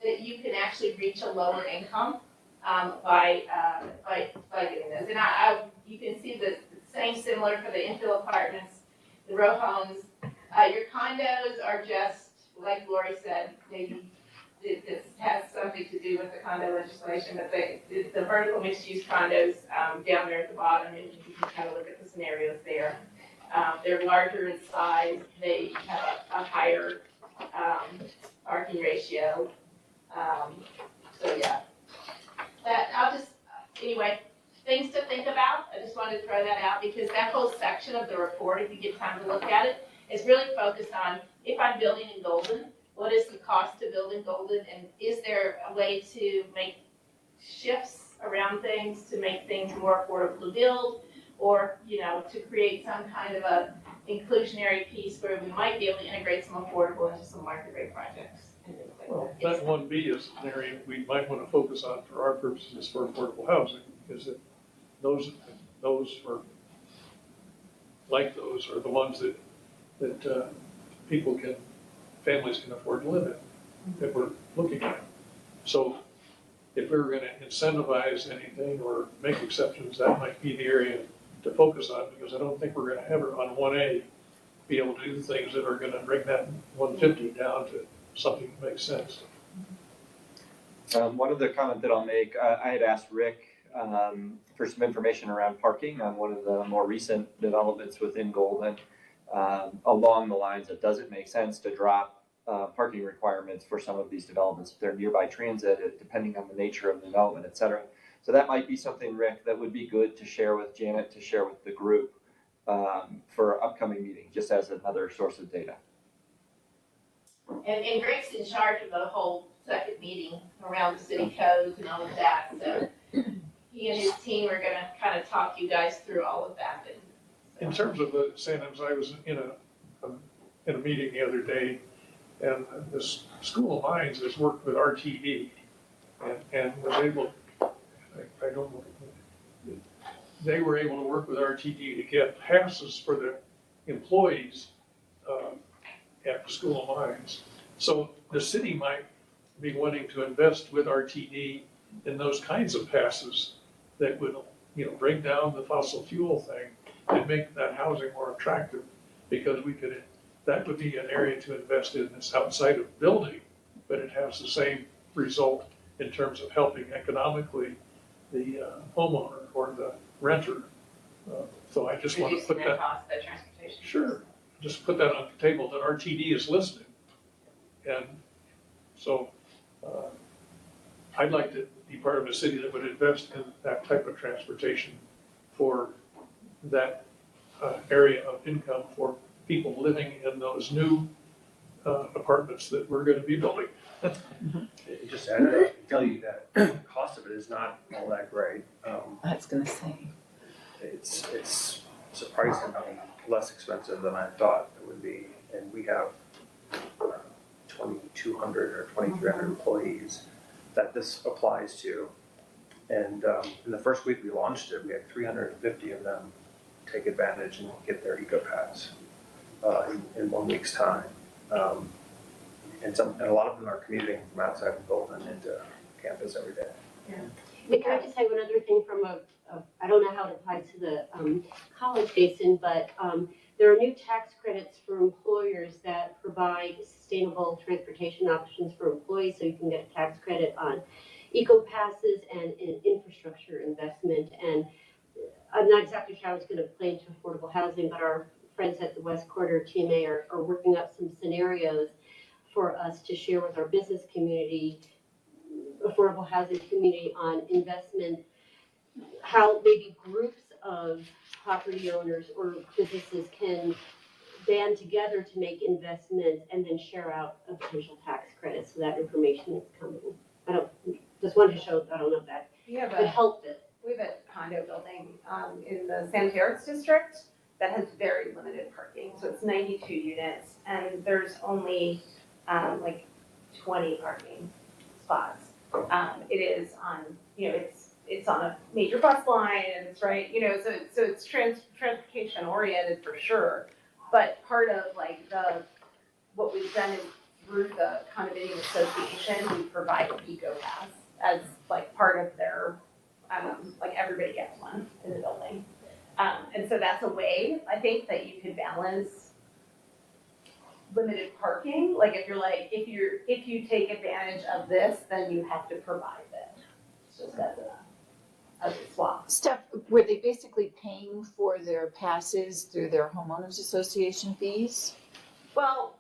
that you can actually reach a lower income by doing this. And you can see the same similar for the infill apartments, the row homes. Your condos are just, like Lori said, maybe this has something to do with the condo legislation, but the vertical mixed-use condos down there at the bottom, and you can kind of look at the scenarios there. They're larger in size, they have a higher parking ratio. So yeah, anyway, things to think about. I just wanted to throw that out because that whole section of the report, if you get time to look at it, is really focused on if I'm building in Golden, what is the cost to build in Golden, and is there a way to make shifts around things to make things more affordable to build, or to create some kind of a inclusionary piece where we might be able to integrate some affordable into some market rate projects and things like Well, that. that 1B is an area we might want to focus on for our purposes for affordable housing, because those are, like those are the ones that families can afford to live in, that we're looking at. So if we were gonna incentivize anything or make exceptions, that might be the area to focus on, because I don't think we're gonna ever on 1A be able to do things that are gonna bring that 150 down to something that makes sense. One other comment that I'll make, I had asked Rick for some information around parking on one of the more recent developments within Golden, along the lines of, does it make sense to drop parking requirements for some of these developments if they're nearby transit, depending on the nature of the development, et cetera. So that might be something, Rick, that would be good to share with Janet, to share with the group for upcoming meeting, just as another source of data. And Greg's in charge of the whole second meeting around the city codes and all of that, so he and his team are gonna kind of talk you guys through all of that. In terms of the incentives, I was in a meeting the other day, and this School of Mines has worked with RTD and was able, I don't know, they were able to work with RTD to get passes for the employees at the School of Mines. So the city might be wanting to invest with RTD in those kinds of passes that would, bring down the fossil fuel thing and make that housing more attractive, because that would be an area to invest in that's outside of building, but it has the same result in terms of helping economically the homeowner or the renter. So I just want to put that. Cost of transportation. Sure, just put that on the table that RTD is listening. And so I'd like to be part of a city that would invest in that type of transportation for that area of income for people living in those new apartments that we're going to be building. Just add it, I can tell you that the cost of it is not all that great. I was gonna say. It's surprisingly less expensive than I thought it would be, and we have 2,200 or 2,300 employees that this applies to. And in the first week we launched it, we had 350 of them take advantage and get their EcoPass. in 1 week's time. And a lot of them are commuting from outside of Golden into campus every day. Can I just say one other thing from I don't know how it applies to the college basin, but there are new tax credits for employers that provide sustainable transportation options for employees, so you can get a tax credit on eco passes and in infrastructure investment. And I'm not exactly sure how it's going to play into affordable housing, but our friends at the West Quarter TMA are working up some scenarios for us to share with our business community, affordable housing community, on investment, how maybe groups of property owners or businesses can band together to make investments and then share out a potential tax credit. So that information is coming. Just wanted to show, I don't know if that could help it. We have a condo building in the San Terence district that has very limited parking. So it's 92 units and there's only like 20 parking spots. It is on, it's on a major bus line and it's right, so it's transportation oriented for sure. But part of what we've done is through the condominium association, we provide an eco pass as part of their, everybody gets one in the building. And so that's a way, I think, that you could balance limited parking. If you take advantage of this, then you have to provide it. It's just as a swap. Steph, were they basically paying for their passes through their homeowners association fees? Well,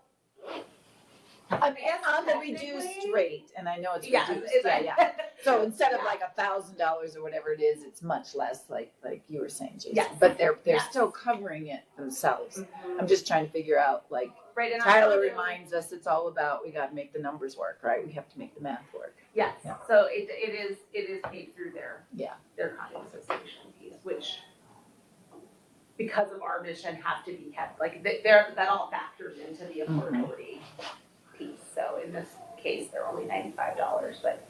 I mean, on the reduced rate, and I know it's yeah, reduced, yeah. So instead of like $1,000 or whatever it is, it's much less, like you were saying, Jason. Yes. But they're Yes. still covering it themselves. Mhm. I'm just trying to figure out, Right, and Tyler also- reminds us it's all about, we gotta make the numbers work, right? We have to make the math work. Yes, Yeah. so it is paid through their Yeah. condo association fees, which because of our mission have to be kept, that all factors into the affordability piece. So in this case, they're only $95, but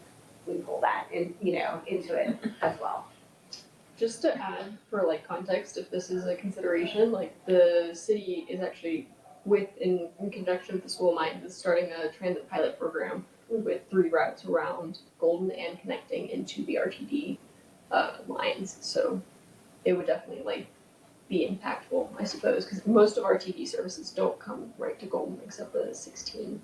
we pull that into it as well. Just to add for context, if this is a consideration, the city is actually in conjunction with the School of Mines is starting a transit pilot program with 3 routes around Golden and connecting into the RTD lines. So it would definitely be impactful, I suppose, because most of our RTD services don't come right to Golden except the 16.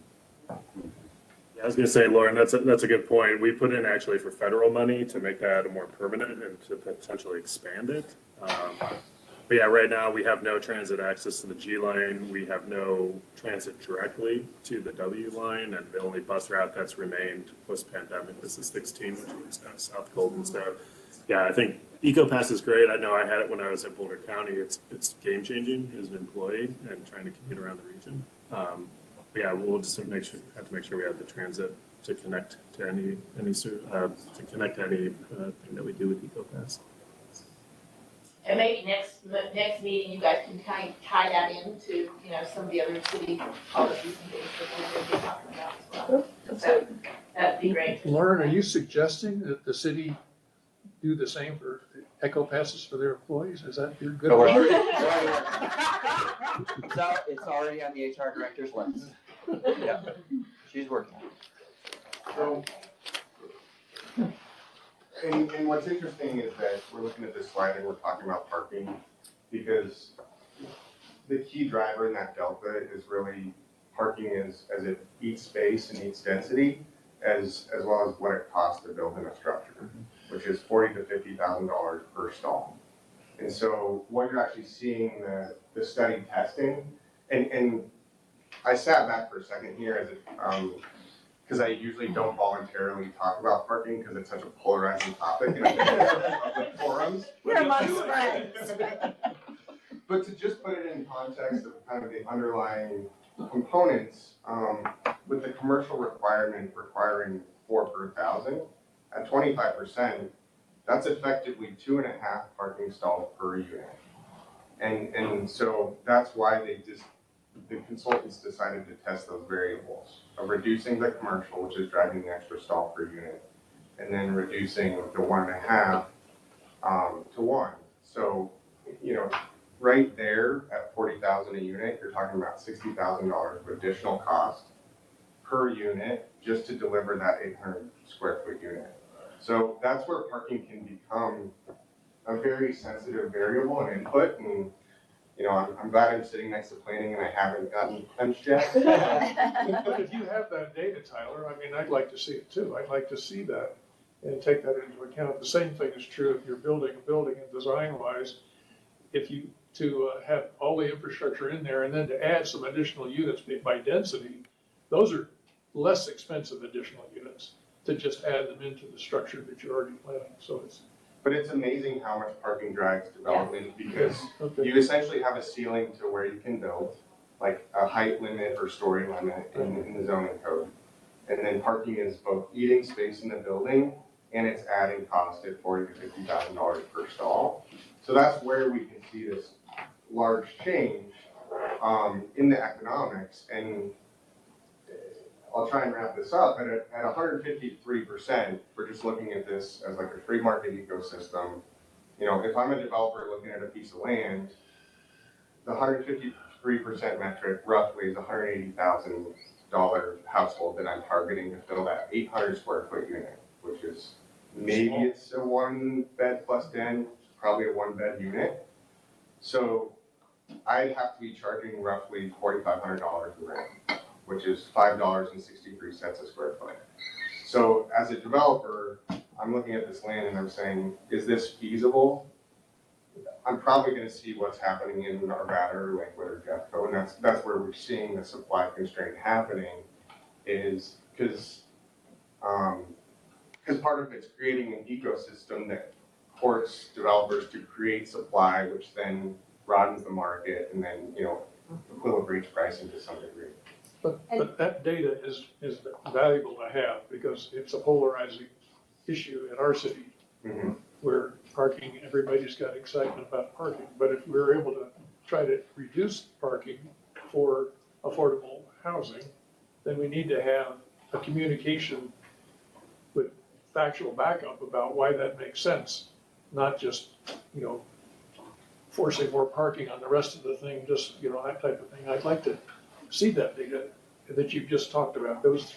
Yeah, I was gonna say, Lauren, that's a good point. We put in actually for federal money to make that more permanent and to potentially expand it. But yeah, right now we have no transit access to the G line. We have no transit directly to the W line, and the only bus route that's remained post-pandemic is the 16, which is down South Golden. So yeah, I think EcoPass is great. I know I had it when I was at Boulder County. It's game changing as an employee and trying to commute around the region. But yeah, we'll just have to make sure we have the transit to connect to any thing that we do with EcoPass. And maybe next meeting, you guys can kind of tie that into, some of the other city policies and things that we're going to be talking about as well. That'd be great. Lauren, are you suggesting that the city do the same for eco passes for their employees? Is that your good? So we're already it's already on the HR director's list. Yeah, she's working on it. So, and what's interesting is that we're looking at this slide and we're talking about parking because the key driver in that delta is really parking as it eats space and eats density as well as what it costs to build in a structure, which is $40,000 to $50,000 per stall. And so what you're actually seeing the study testing, and I sat back for a second here as because I usually don't voluntarily talk about parking because it's such a polarizing topic in the forums. We're amongst friends. But to just put it in context of kind of the underlying components, with the commercial requirement requiring 4 per 1,000, at 25%, that's effectively 2.5 parking stalls per unit. And so that's why the consultants decided to test those variables of reducing the commercial, which is driving the extra stall per unit, and then reducing the 1.5 to 1. So, right there at $40,000 a unit, you're talking about $60,000 of additional cost per unit just to deliver that 800 square foot unit. So that's where parking can become a very sensitive variable and input. And you know, I'm glad I'm sitting next to planning and I haven't gotten punched yet. But if you have that data, Tyler, I mean, I'd like to see it too. I'd like to see that and take that into account. The same thing is true if you're building a building and design-wise. If you have all the infrastructure in there and then to add some additional units by density, those are less expensive additional units to just add them into the structure that you're already planning. So it's. But it's amazing how much parking drives development because Okay. you essentially have a ceiling to where you can build, like a height limit or story limit in the zoning code. And then parking is both eating space in the building and it's adding cost at $40,000 to $50,000 per stall. So that's where we can see this large change in the economics. And I'll try and wrap this up. At 153%, we're just looking at this as like a free market ecosystem. You know, if I'm a developer looking at a piece of land, the 153% metric roughly is $180,000 household that I'm targeting to fill that 800 square foot unit, which is maybe it's a 1 bed plus den, probably a 1 bed unit. So I'd have to be charging roughly $4,500 in rent, which is $5.63 a square foot. So as a developer, I'm looking at this land and I'm saying, is this feasible? I'm probably gonna see what's happening in Arvada or Lakewood or Jeffco, and that's where we're seeing the supply constraint happening, is because part of it's creating an ecosystem that courts developers to create supply, which then broadens the market and then, you know, equilibrates pricing to some degree. But that data is valuable to have because it's a polarizing issue in our city where parking, everybody's got excitement about parking. But if we're able to try to reduce parking for affordable housing, then we need to have a communication with factual backup about why that makes sense, not just, you know, forcing more parking on the rest of the thing, just, you know, that type of thing. I'd like to see that data that you just talked about. Those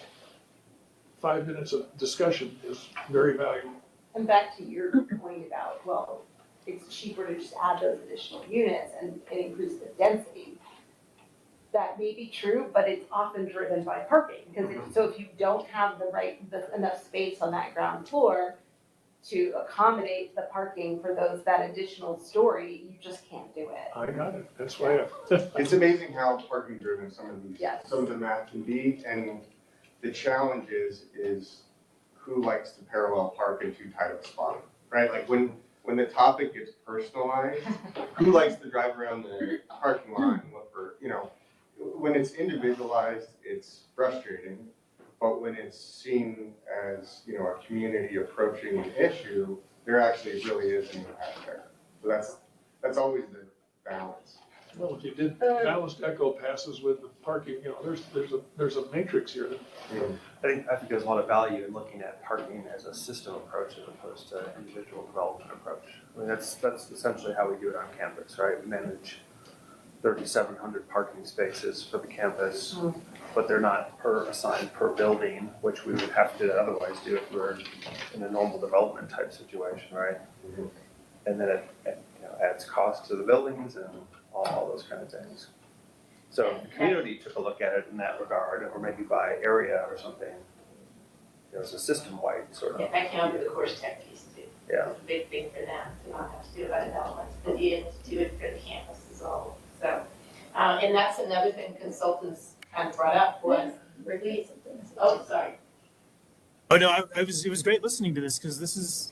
5 minutes of discussion is very valuable. And back to your point about, well, it's cheaper to just add those additional units and increase the density. That may be true, but it's often driven by parking, because if you don't have enough space on that ground floor to accommodate the parking for that additional story, you just can't do it. I got it. That's why. It's amazing how parking driven some of the math can be, and the challenge is who likes to parallel park in too tight of a spot, right? Like when the topic gets personalized, who likes to drive around the parking lot and look for, you know, when it's individualized, it's frustrating. But when it's seen as, you know, a community approaching an issue, there actually really is an impact there. So that's always the balance. Well, if you did balanced echo passes with the parking, you know, there's a matrix here. I think there's a lot of value in looking at parking as a system approach as opposed to individual development approach. I mean, that's essentially how we do it on campus, right? We manage 3,700 parking spaces for the campus, but they're not assigned per building, which we would have to otherwise do if we were in a normal development type situation, right? And then it you know, adds cost to the buildings and all those kind of things. So if the community took a look at it in that regard, or maybe by area or something, you know, it's a system-wide sort of. Yeah, I counted the course tech piece too. Yeah. It's a big thing for them to not have to do it by development, but you have to do it for the campus as well. So, and that's another thing consultants kind of brought up was release. Oh, sorry. Oh no, it was great listening to this because this is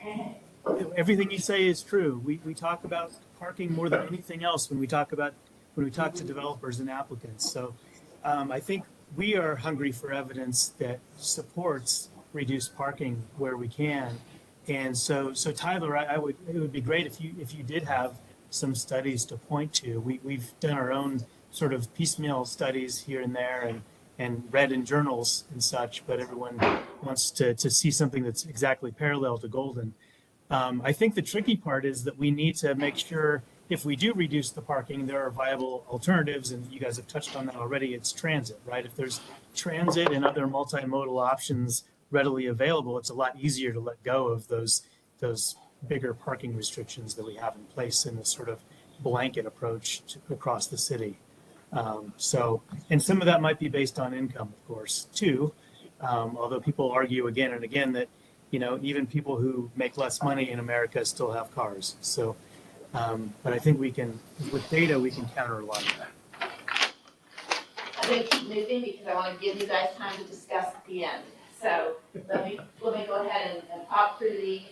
everything you say is true. We talk about parking more than anything else when we talk to developers and applicants. So I think we are hungry for evidence that supports reduced parking where we can. And so Tyler, it would be great if you did have some studies to point to. We've done our own sort of piecemeal studies here and there and read in journals and such, but everyone wants to see something that's exactly parallel to Golden. I think the tricky part is that we need to make sure if we do reduce the parking, there are viable alternatives, and you guys have touched on that already. It's transit, right? If there's transit and other multimodal options readily available, it's a lot easier to let go of those bigger parking restrictions that we have in place in this sort of blanket approach across the city. And some of that might be based on income, of course, too. Although people argue again and again that, even people who make less money in America still have cars. So, but I think with data, we can counter a lot of that. I'm going to keep moving because I want to give you guys time to discuss at the end. So let me go ahead and pop through these.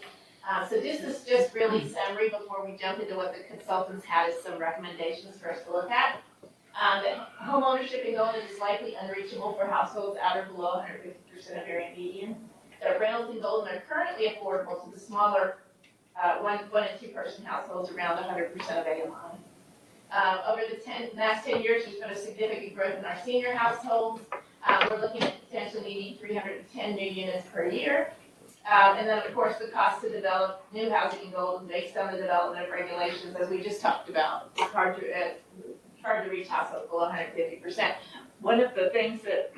So this is just really summary before we jump into what the consultants had as some recommendations for us to look at. That home ownership in Golden is likely unreachable for households at or below 150% of area median. That rentals in Golden are currently affordable to the smaller one and two person households around 100% of AMI. Over the last 10 years, there's been a significant growth in our senior households. We're looking at potentially needing 310 new units per year. And then, of course, the cost to develop new housing in Golden based on the development of regulations, as we just talked about. It's hard to reach households below 150%. One of the things that,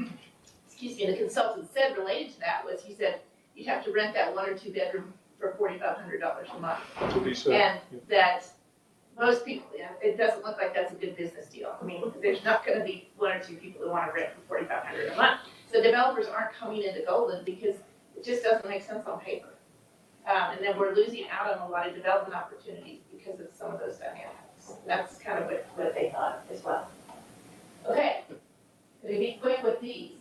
the consultant said related to that was he said you'd have to rent that 1 or 2 bedroom for $4,500 a month. That's what he said. And that most people, it doesn't look like that's a good business deal. I mean, there's not going to be 1 or 2 people who want to rent for $4,500 a month. So developers aren't coming into Golden because it just doesn't make sense on paper. And then we're losing out on a lot of development opportunities because of some of those dynamics. That's kind of what they thought as well. Okay, let me be quick with these.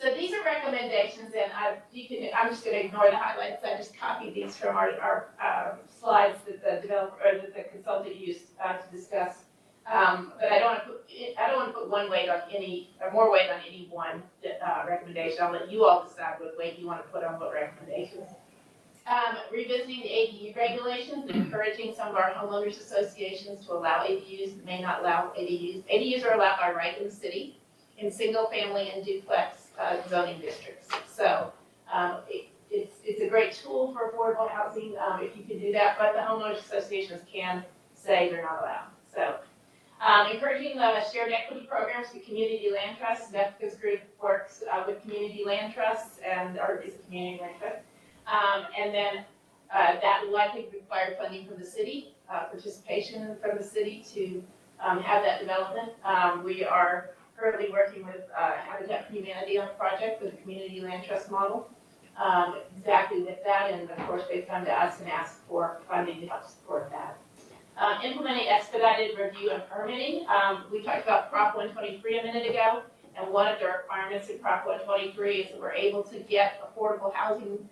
So these are recommendations, and I'm just going to ignore the highlights. I just copied these from our slides that the developer or that the consultant used to discuss. But I don't want to put one weight on any, or more weight on any one recommendation. I'll let you all decide what weight you want to put on what recommendations. Revisiting the ADU regulations and encouraging some of our homeowners associations to allow ADUs that may not allow ADUs. ADUs are allowed by right in the city in single family and duplex zoning districts. So it's a great tool for affordable housing if you can do that, but the homeowners associations can say they're not allowed. So encouraging shared equity programs with community land trusts. Jessica's group works with community land trusts and is a community land trust. And then that will likely require funding from the city, participation from the city to have that development. We are currently working with Habitat for Humanity on a project with a community land trust model. Exactly with that, and of course they've come to us and asked for funding to help support that. Implementing expedited review and permitting. We talked about Prop 123 a minute ago, and one of the requirements in Prop 123 is that we're able to get affordable housing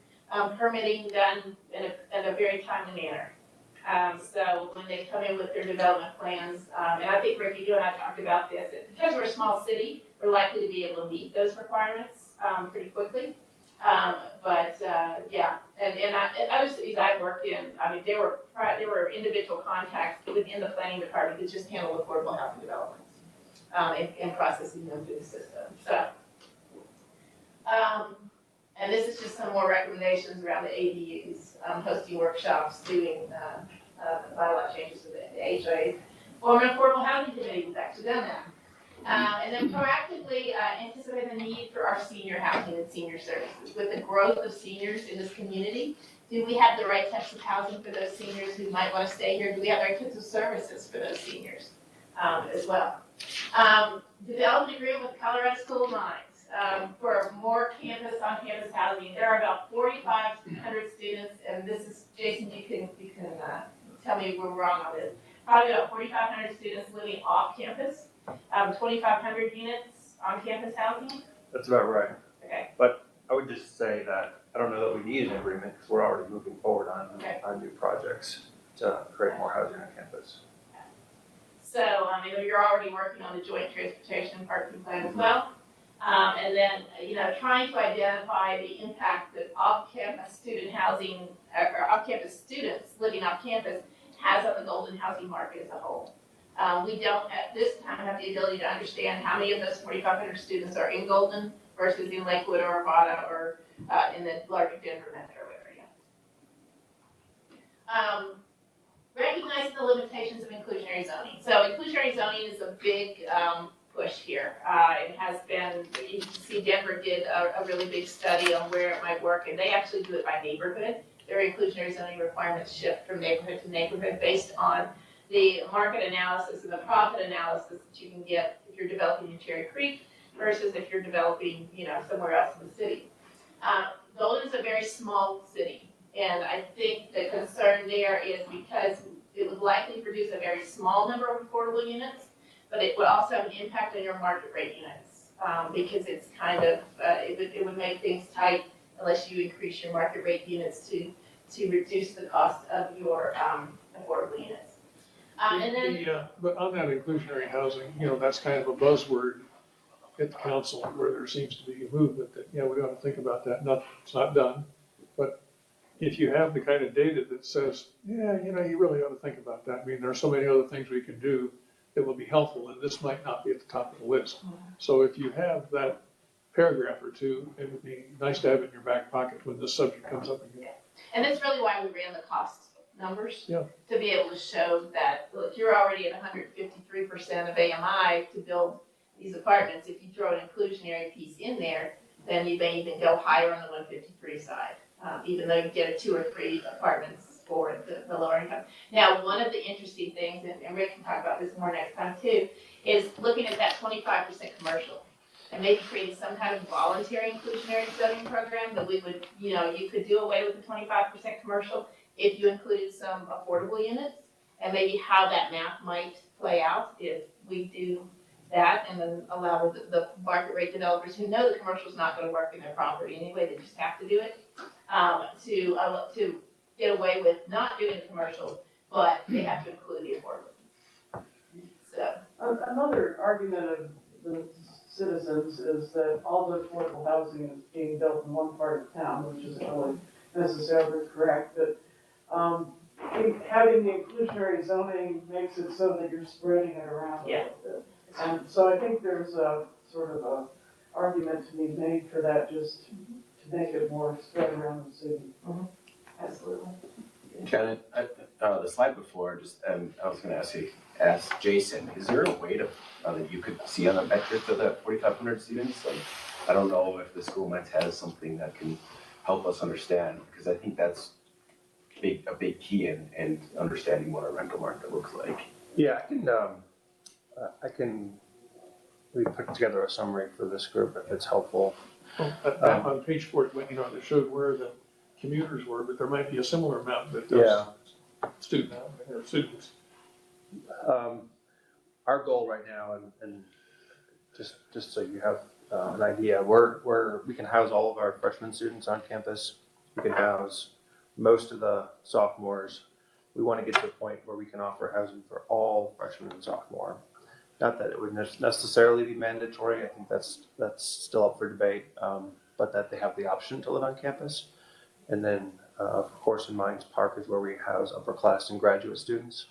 permitting done in a very timely manner. So when they come in with their development plans, and I think Ricky, you and I talked about this, because we're a small city, we're likely to be able to meet those requirements pretty quickly. Yeah, and other cities I've worked in, I mean, there were individual contacts within the planning department that just handle affordable housing developments and processing them through the system. So, and this is just some more recommendations around the ADUs, hosting workshops, doing bylaw changes with the HOAs. Former Affordable Housing Committee has actually done that. And then proactively anticipate the need for our senior housing and senior services. With the growth of seniors in this community, do we have the right types of housing for those seniors who might want to stay here? Do we have the right types of services for those seniors as well? Develop an agreement with Colorado School of Mines for more on-campus housing. There are about 4,500 students, and this is, Jason, you can tell me if we're wrong on this. Probably about 4,500 students living off campus. 2,500 units on campus housing? That's about right. Okay. But I would just say that I don't know that we need an agreement because we're already moving forward on new projects to create more housing on campus. So, you're already working on the joint transportation and parking plan as well. And then, trying to identify the impact that off-campus student housing, or off-campus students living off campus has on the Golden housing market as a whole. We don't at this time have the ability to understand how many of those 4,500 students are in Golden versus in Lakewood or Arvada or in the larger Denver metro area. recognizing the limitations of inclusionary zoning. So inclusionary zoning is a big push here. It has been, you can see Denver did a really big study on where it might work, and they actually do it by neighborhood. Their inclusionary zoning requirements shift from neighborhood to neighborhood based on the market analysis and the profit analysis that you can get if you're developing in Cherry Creek versus if you're developing, somewhere else in the city. Golden is a very small city, and I think the concern there is because it would likely produce a very small number of affordable units, but it would also have an impact on your market rate units, because it's kind of, it would make things tight unless you increase your market rate units to reduce the cost of your affordable units. And then, But on that inclusionary housing, that's kind of a buzzword at the council where there seems to be a movement that, we ought to think about that. It's not done, but if you have the kind of data that says, you really ought to think about that. I mean, there are so many other things we can do that will be helpful, and this might not be at the top of the list. So if you have that paragraph or two, it would be nice to have it in your back pocket when this subject comes up again. and that's really why we ran the cost numbers. Yeah. To be able to show that, look, you're already at 153% of AMI to build these apartments. If you throw an inclusionary piece in there, then you may even go higher on the 153 side, even though you get a 2 or 3 apartments for the lower income. Now, one of the interesting things, and Rick can talk about this more next time too, is looking at that 25% commercial and maybe creating some kind of voluntary inclusionary zoning program that we would, you could do away with the 25% commercial if you included some affordable units, and maybe how that math might play out if we do that and then allow the market rate developers who know the commercial is not going to work in their property anyway, they just have to do it, to get away with not doing the commercial, but they have to include the affordable. So Another argument of the citizens is that all the affordable housing is being built in one part of town, which isn't really necessarily correct, but having the inclusionary zoning makes it so that you're spreading it around a little bit. And so I think there's a sort of a argument to be made for that, just to make it more spread around the city. absolutely. Janet, the slide before, I was gonna ask Jason, is there a way to, that you could see on the metrics of that 4,500 students? Like, I don't know if the school might has something that can help us understand, because I think that's a big key in understanding what our rental market looks like. Yeah, I can we put together a summary for this group if it's helpful. On page 4, it showed where the commuters were, but there might be a similar amount that there's students. Our goal right now, and just so you have an idea, we can house all of our freshman students on campus. We can house most of the sophomores. We want to get to a point where we can offer housing for all freshmen and sophomore. Not that it would necessarily be mandatory. I think that's still up for debate, but that they have the option to live on campus. And then, of course, in Mines Park is where we house upper class and graduate students.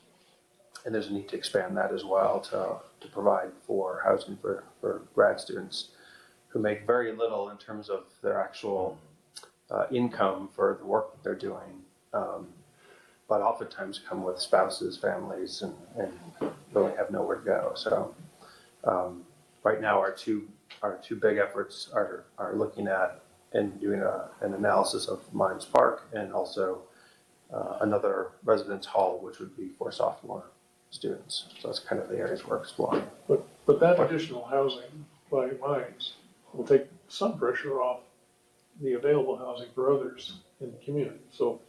And there's a need to expand that as well to provide for housing for grad students who make very little in terms of their actual income for the work that they're doing, but oftentimes come with spouses, families, and really have nowhere to go. So right now our two big efforts are looking at and doing an analysis of Mines Park and also another residence hall, which would be for sophomore students. So that's kind of the areas we're exploring. But that additional housing by Mines will take some pressure off the available housing for others in the community. So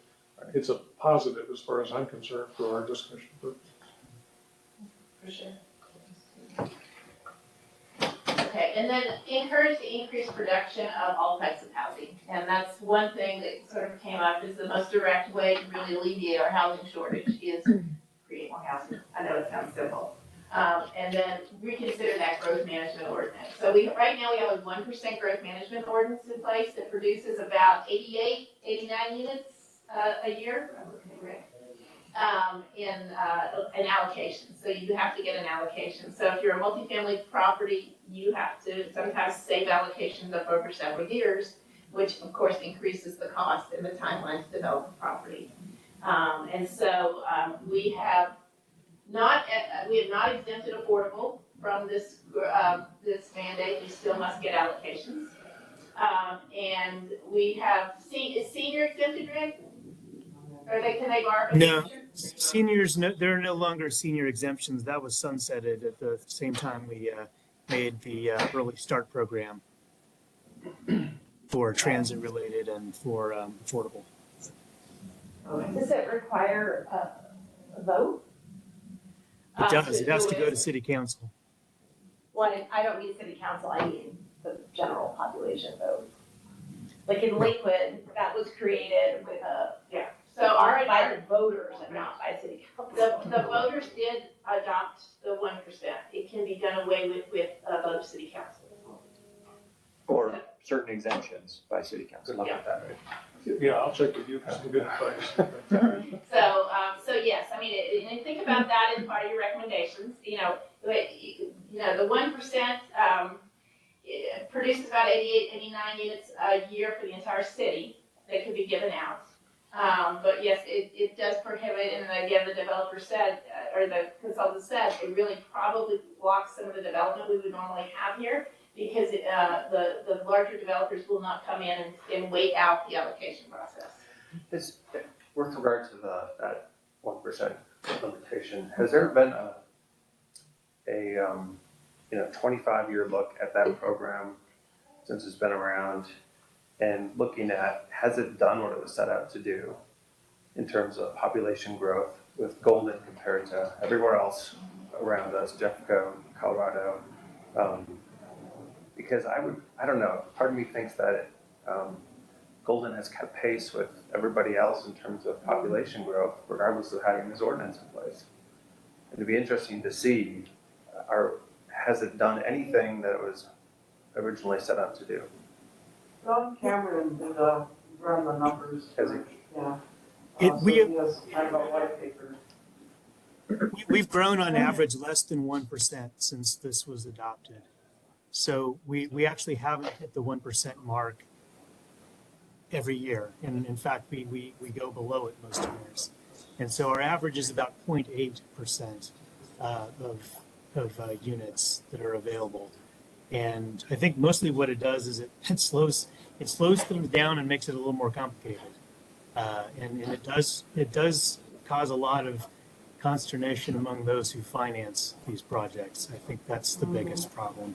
it's a positive as far as I'm concerned for our discussion. For sure. Okay, and then encourage the increased production of all types of housing. And that's one thing that sort of came up is the most direct way to really alleviate our housing shortage is create more housing. I know it sounds simple. And then reconsider that growth management ordinance. So right now we have a 1% growth management ordinance in place that produces about 89 units a year. I'm looking at Rick. In an allocation. So you have to get an allocation. So if you're a multifamily property, you have to sometimes save allocations up over several years, which of course increases the cost and the timeline to develop a property. And so, we have not exempted affordable from this mandate. You still must get allocations. And we have, is senior exempted, Rick? Can they borrow? No, seniors, no, there are no longer senior exemptions. That was sunsetted at the same time we made the early start program for transit related and for affordable. Does it require a vote? It does. It has to go to city council. Well, I don't mean city council, I mean the general population vote. Like in Lakewood, that was created with a, So our, by the voters and not by city council. the voters did adopt the 1%. It can be done away with a vote of city council. Or certain exemptions by city council. Good luck with that, right? Yeah, I'll check with you for some good advice. So yes, I mean, and think about that as part of your recommendations. The 1% produces about 88, 89 units a year for the entire city that could be given out. But yes, it does prohibit, and again, the developer said, or the consultant said, it really probably blocks some of the development we would normally have here, because the larger developers will not come in and wait out the allocation process. With regard to that 1% limitation, has there been a 25-year look at that program since it's been around, and looking at, has it done what it was set out to do in terms of population growth with Golden compared to everywhere else around us, Jeffco, Colorado? Because I don't know, part of me thinks that Golden has kept pace with everybody else in terms of population growth, regardless of having this ordinance in place. And it'd be interesting to see, has it done anything that it was originally set out to do? John Cameron did run the numbers. Has he? Yeah. He has kind of a white paper. We've grown on average less than 1% since this was adopted. So we actually haven't hit the 1% mark every year. And in fact, we go below it most years. And so our average is about 0.8% of units that are available. And I think mostly what it does is it slows things down and makes it a little more complicated. And it does cause a lot of consternation among those who finance these projects. I think that's the biggest problem.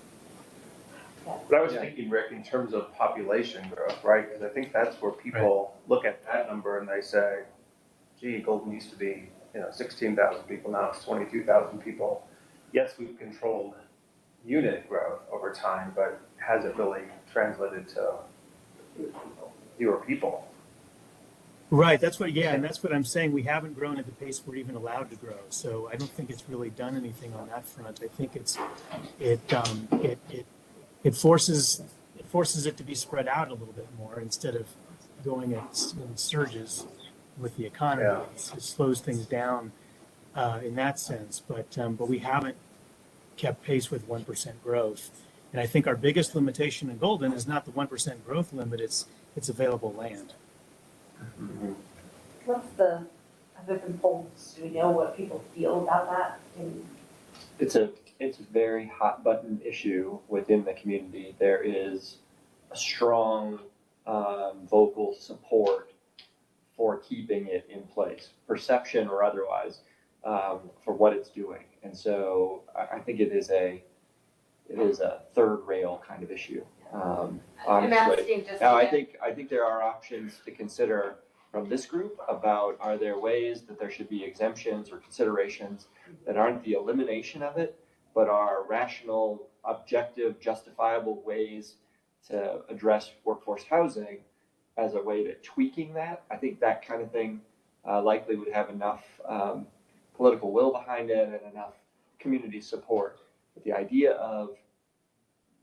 But I was thinking, Rick, in terms of population growth, right? Because I think that's where people look at that number and they say, gee, Golden used to be 16,000 people, now it's 22,000 people. Yes, we've controlled unit growth over time, but has it really translated to fewer people? Right, and that's what I'm saying. We haven't grown at the pace we're even allowed to grow. So I don't think it's really done anything on that front. I think it forces it to be spread out a little bit more instead of going in surges with the economy. Yeah. It slows things down in that sense, but we haven't kept pace with 1% growth. And I think our biggest limitation in Golden is not the 1% growth limit, it's available land. Have there been polls, do we know what people feel about that? It's a very hot button issue within the community. There is a strong vocal support for keeping it in place, perception or otherwise, for what it's doing. And so I think it is a third rail kind of issue. Honestly. Now, I think there are options to consider from this group about, are there ways that there should be exemptions or considerations that aren't the elimination of it, but are rational, objective, justifiable ways to address workforce housing as a way to tweaking that. I think that kind of thing likely would have enough political will behind it and enough community support. But the idea of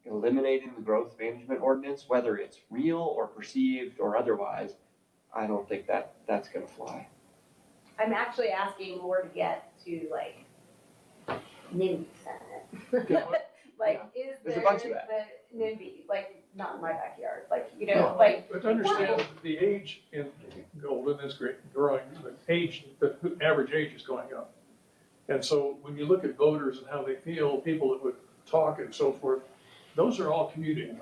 eliminating the growth management ordinance, whether it's real or perceived or otherwise, I don't think that's going to fly. I'm actually asking more to get to like NIMBY sentiment. Like, is There's a there bunch of that. the NIMBY, like not in my backyard, like, you know, like. But to understand, the age in Golden is growing, the average age is going up. And so when you look at voters and how they feel, people that would talk and so forth, those are all commuting.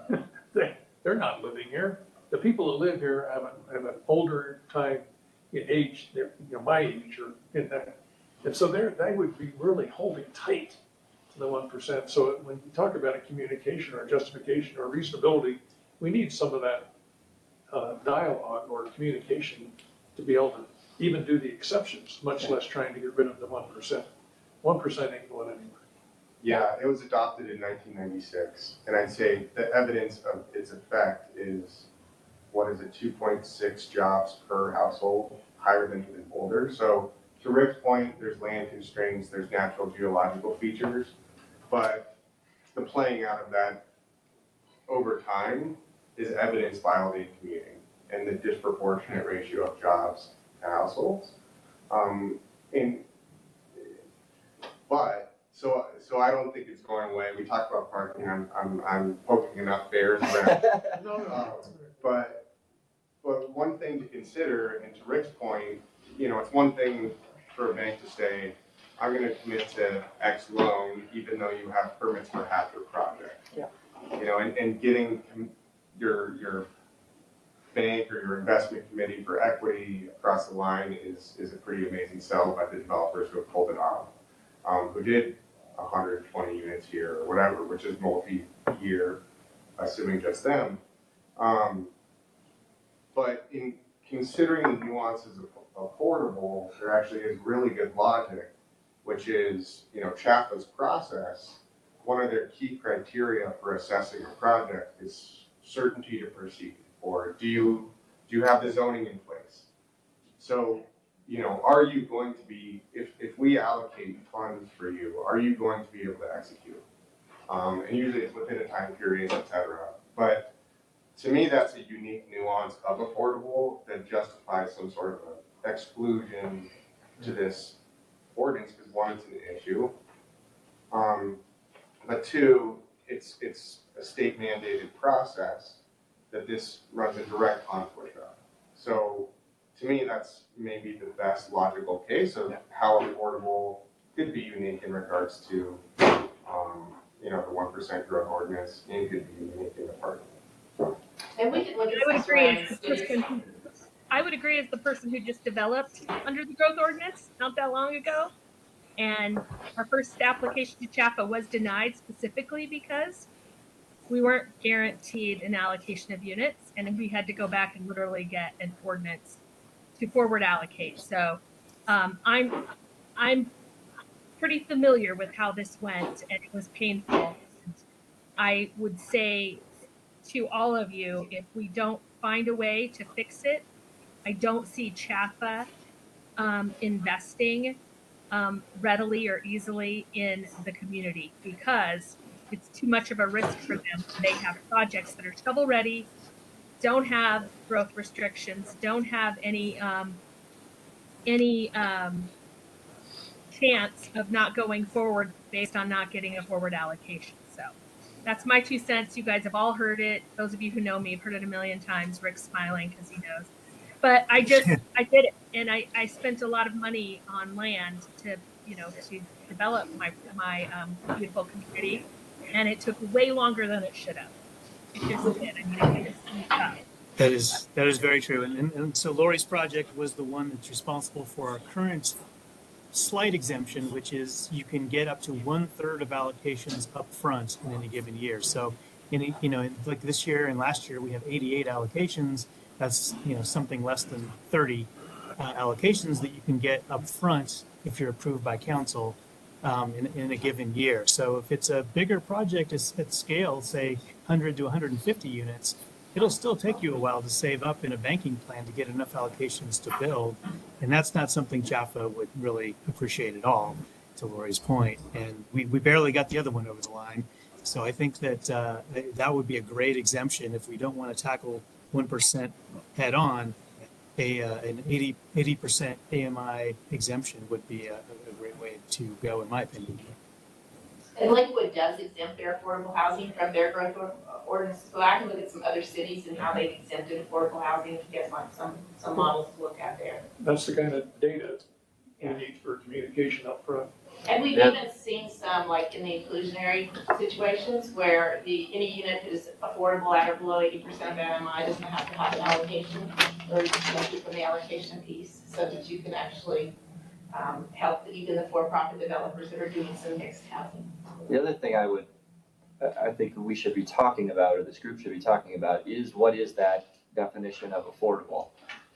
They're not living here. The people that live here have an older time in age, they're, you know, my age or in that. And so they would be really holding tight to the 1%. So when you talk about a communication or a justification or reasonability, we need some of that dialogue or communication to be able to even do the exceptions, much less trying to get rid of the 1%. 1% ain't going anywhere. Yeah, it was adopted in 1996, and I'd say the evidence of its effect is, what is it, 2.6 jobs per household, higher than even Boulder. So to Rick's point, there's land constraints, there's natural geological features, but the playing out of that over time is evidenced by all the commuting and the disproportionate ratio of jobs to households. So I don't think it's going away. We talked about parking. I'm poking enough bears around. But one thing to consider, and to Rick's point, you know, it's one thing for a bank to say, I'm going to commit to X loan, even though you have permits for half your project. Yeah. You know, and getting your bank or your investment committee for equity across the line is a pretty amazing sell by the developers who have pulled it off. Who did 120 units here or whatever, which is multi-year, assuming just them. But in considering the nuances of affordable, there actually is really good logic, which is, you know, CHAFA's process. One of their key criteria for assessing a project is certainty to proceed, or do you have the zoning in place? So, you know, are you going to be, if we allocate funds for you, are you going to be able to execute? And usually it's within a time period, et cetera. But to me, that's a unique nuance of affordable that justifies some sort of an exclusion to this ordinance, because one, it's an issue. But two, it's a state mandated process that this runs a direct conflict of. So to me, that's maybe the best logical case of how affordable could be unique in regards to, you know, the 1% growth ordinance, and could be unique in the park. And we could look at I would some agree as surrounding the cities. person, I would agree as the person who just developed under the growth ordinance not that long ago. And our first application to CHAFA was denied specifically because we weren't guaranteed an allocation of units, and we had to go back and literally get an ordinance to forward allocate. So I'm pretty familiar with how this went, and it was painful. And I would say to all of you, if we don't find a way to fix it, I don't see CHAFA investing readily or easily in the community, because it's too much of a risk for them. They have projects that are shovel ready, don't have growth restrictions, don't have any chance of not going forward based on not getting a forward allocation. So that's my 2 cents. You guys have all heard it. Those of you who know me have heard it a million times. Rick's smiling because he knows. But I did it, and I spent a lot of money on land to develop my beautiful community, and it took way longer than it should have. It just did. I mean, it just sneaked up. That is very true. And so Lori's project was the one that's responsible for our current slight exemption, which is you can get up to 1/3 of allocations up front in any given year. So, like this year and last year, we have 88 allocations. That's, something less than 30 allocations that you can get up front if you're approved by council in a given year. So if it's a bigger project at scale, say 100 to 150 units, it'll still take you a while to save up in a banking plan to get enough allocations to build. And that's not something CHAFA would really appreciate at all, to Lori's point. And we barely got the other one over the line. So I think that that would be a great exemption if we don't want to tackle 1% head on. An 80% AMI exemption would be a great way to go, in my opinion. And Lakewood does exempt their affordable housing from their growth ordinance. So I can look at some other cities and how they've exempted affordable housing, if you guys want some models to look at there. That's the kind of data we need for communication up front. And we've even seen some, like in the inclusionary situations, where any unit that is affordable at or below 80% of AMI doesn't have to have an allocation, or disconnected from the allocation piece, so that you can actually help even the for-profit developers that are doing some mixed housing. The other thing I think we should be talking about, or this group should be talking about, is what is that definition of affordable?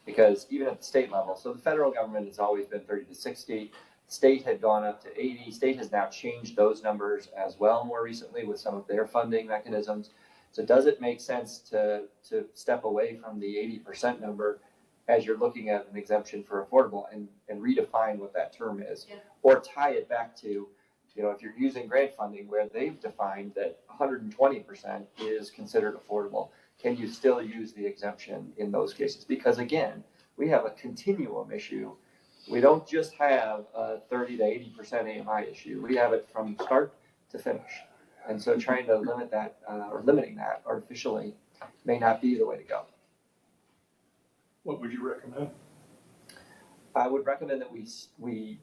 Because even at the state level, so the federal government has always been 30 to 60. State had gone up to 80. State has now changed those numbers as well more recently with some of their funding mechanisms. So does it make sense to step away from the 80% number as you're looking at an exemption for affordable and redefine what that term is? Yeah. Or tie it back to, if you're using grant funding where they've defined that 120% is considered affordable, can you still use the exemption in those cases? Because again, we have a continuum issue. We don't just have a 30 to 80% AMI issue. We have it from start to finish. And so trying to limit that, or limiting that artificially may not be the way to go. What would you recommend? I would recommend that we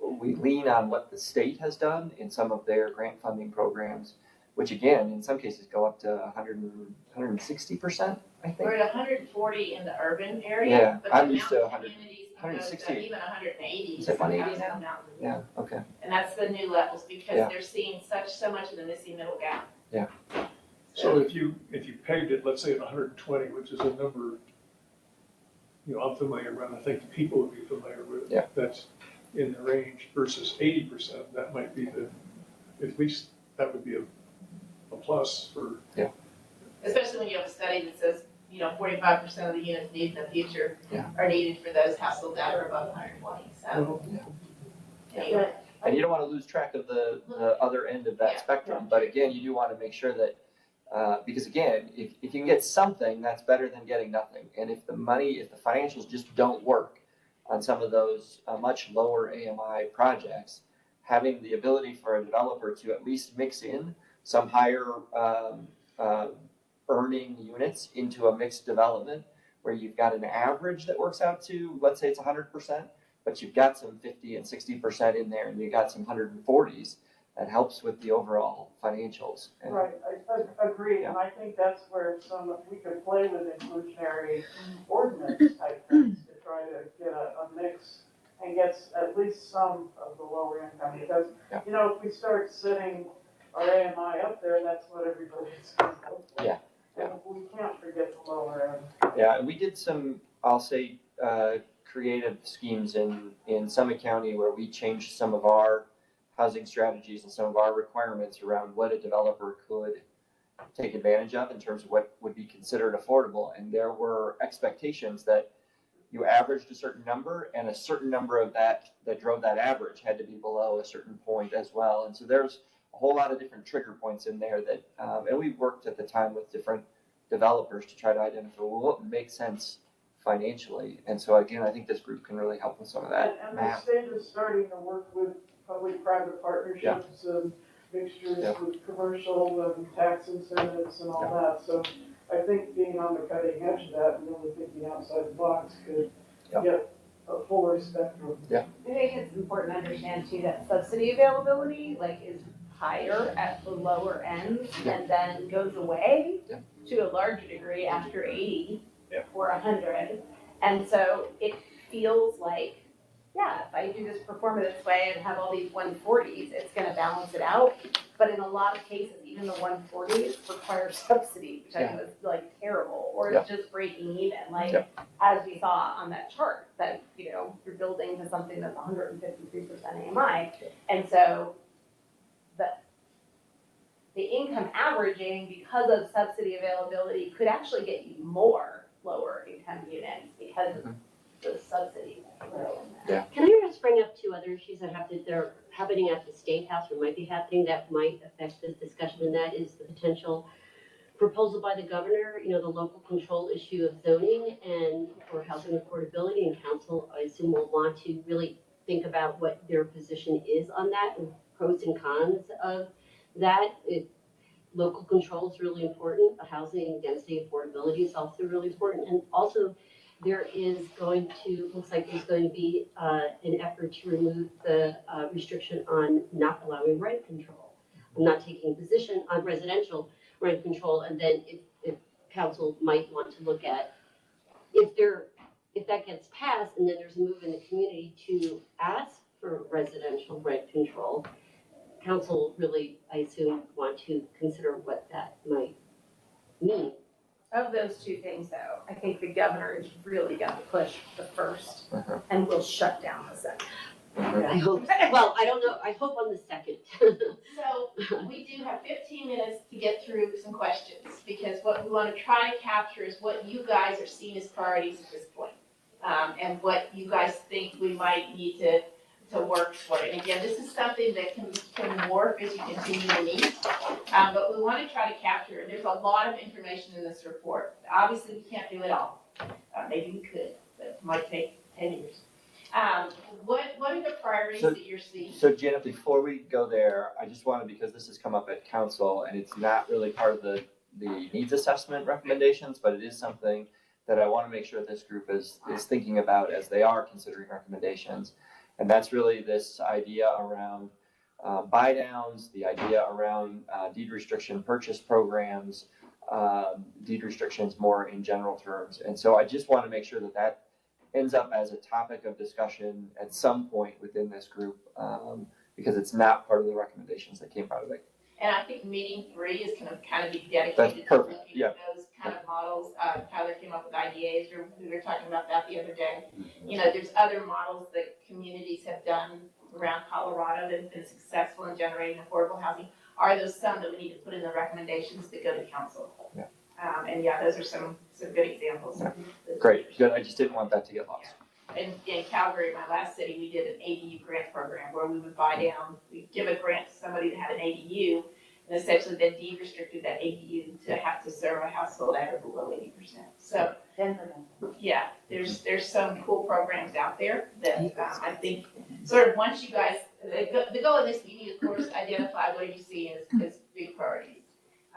lean on what the state has done in some of their grant funding programs, which again, in some cases go up to 160%, I think. We're at 140 in the urban area, Yeah, but I'm the used to mountain communities can go 160. to even 180. Is it 180 now? Mountain. Yeah, okay. And that's the new levels, because Yeah. they're seeing so much of the missing middle gap. Yeah. So if you pegged it, let's say at 120, which is a number, I'm familiar with, I think the people would be familiar with. Yeah. That's in the range versus 80%, that might be at least that would be a plus for. Yeah. Especially when you have a study that says, 45% of the units needed in the future Yeah. are needed for those households that are above 120, so. Anyway. And you don't want to lose track of the other end of that Yeah. spectrum, but again, you do want to make sure that, because again, if you can get something, that's better than getting nothing. And if the financials just don't work on some of those much lower AMI projects, having the ability for a developer to at least mix in some higher earning units into a mixed development where you've got an average that works out to, let's say it's 100%, but you've got some 50 and 60% in there and you've got some 140s, that helps with the overall financials. And Right, I agree, and I think that's where we could play with inclusionary ordinance type things to try to get a mix and get at least some of the lower income, because, if we start setting our AMI up there, that's what everybody's going to look for. Yeah. And we can't forget the lower end. Yeah, and we did some, I'll say, creative schemes in Summit County where we changed some of our housing strategies and some of our requirements around what a developer could take advantage of in terms of what would be considered affordable. And there were expectations that you averaged a certain number, and a certain number of that drove that average had to be below a certain point as well. And so there's a whole lot of different trigger points in there that, and we worked at the time with different developers to try to identify what makes sense financially. And so again, I think this group can really help with some of that. And the state is starting to work with public-private partnerships and mixtures with commercial and tax incentives and all that. So I think being on the cutting edge of that and really thinking outside the box could get a fuller spectrum. Yeah. I think it's important to understand too that subsidy availability is higher at the lower ends and then goes away to a larger degree after 80 or 100. And so it feels like, if I do this perform this way and have all these 140s, it's going to balance it out. But in a lot of cases, even the 140s require subsidy, which I think is terrible, or it's just breaking even. As we saw on that chart, that you're building to something that's 153% AMI, and so the income averaging because of subsidy availability could actually get you more lower income units because of the subsidy. Yeah. Can I just bring up two other issues that are happening at the State House or might be happening that might affect this discussion, and that is the potential proposal by the governor, the local control issue of zoning and for housing affordability, and council, I assume, will want to really think about what their position is on that and pros and cons of that. Local control is really important, housing density affordability is also really important, and also there is looks like there's going to be an effort to remove the restriction on not allowing rent control. I'm not taking a position on residential rent control, and then if council might want to look at if that gets passed and then there's a move in the community to ask for residential rent control, council really, I assume, want to consider what that might mean. Of those two things though, I think the governor is really gonna push the first and will shut down the second. I hope, well, I don't know, I hope on the second. So we do have 15 minutes to get through some questions, because what we want to try to capture is what you guys are seeing as priorities at this point, and what you guys think we might need to work for. And again, this is something that can morph as you continue to meet, but we want to try to capture, there's a lot of information in this report. Obviously, we can't do it all. Maybe we could, but it might take 10 years. What are the priorities that you're seeing? So Janet, before we go there, I just wanted, because this has come up at council and it's not really part of the needs assessment recommendations, but it is something that I want to make sure this group is thinking about as they are considering recommendations. And that's really this idea around buy downs, the idea around deed restriction purchase programs, deed restrictions more in general terms. And so I just want to make sure that ends up as a topic of discussion at some point within this group, because it's not part of the recommendations that came out of it. And I think meeting 3 is going to kind of be dedicated That's to perfect, looking yeah. at those kind of models. Tyler came up with IDAs, we were talking about that the other day. You know, there's other models that communities have done around Colorado that have been successful in generating affordable housing. Are those some that we need to put in the recommendations that go to council? Yeah. And yeah, those are some good examples. Yeah. Great, good. I just didn't want that to get lost. In Calgary, my last city, we did an ADU grant program where we would buy down, we'd give a grant to somebody that had an ADU, and essentially then deed restricted that ADU to have to serve a household at or below 80%. So, yeah, there's some cool programs out there that I think sort of once you guys, the goal of this meeting, of course, identify what you see as big priorities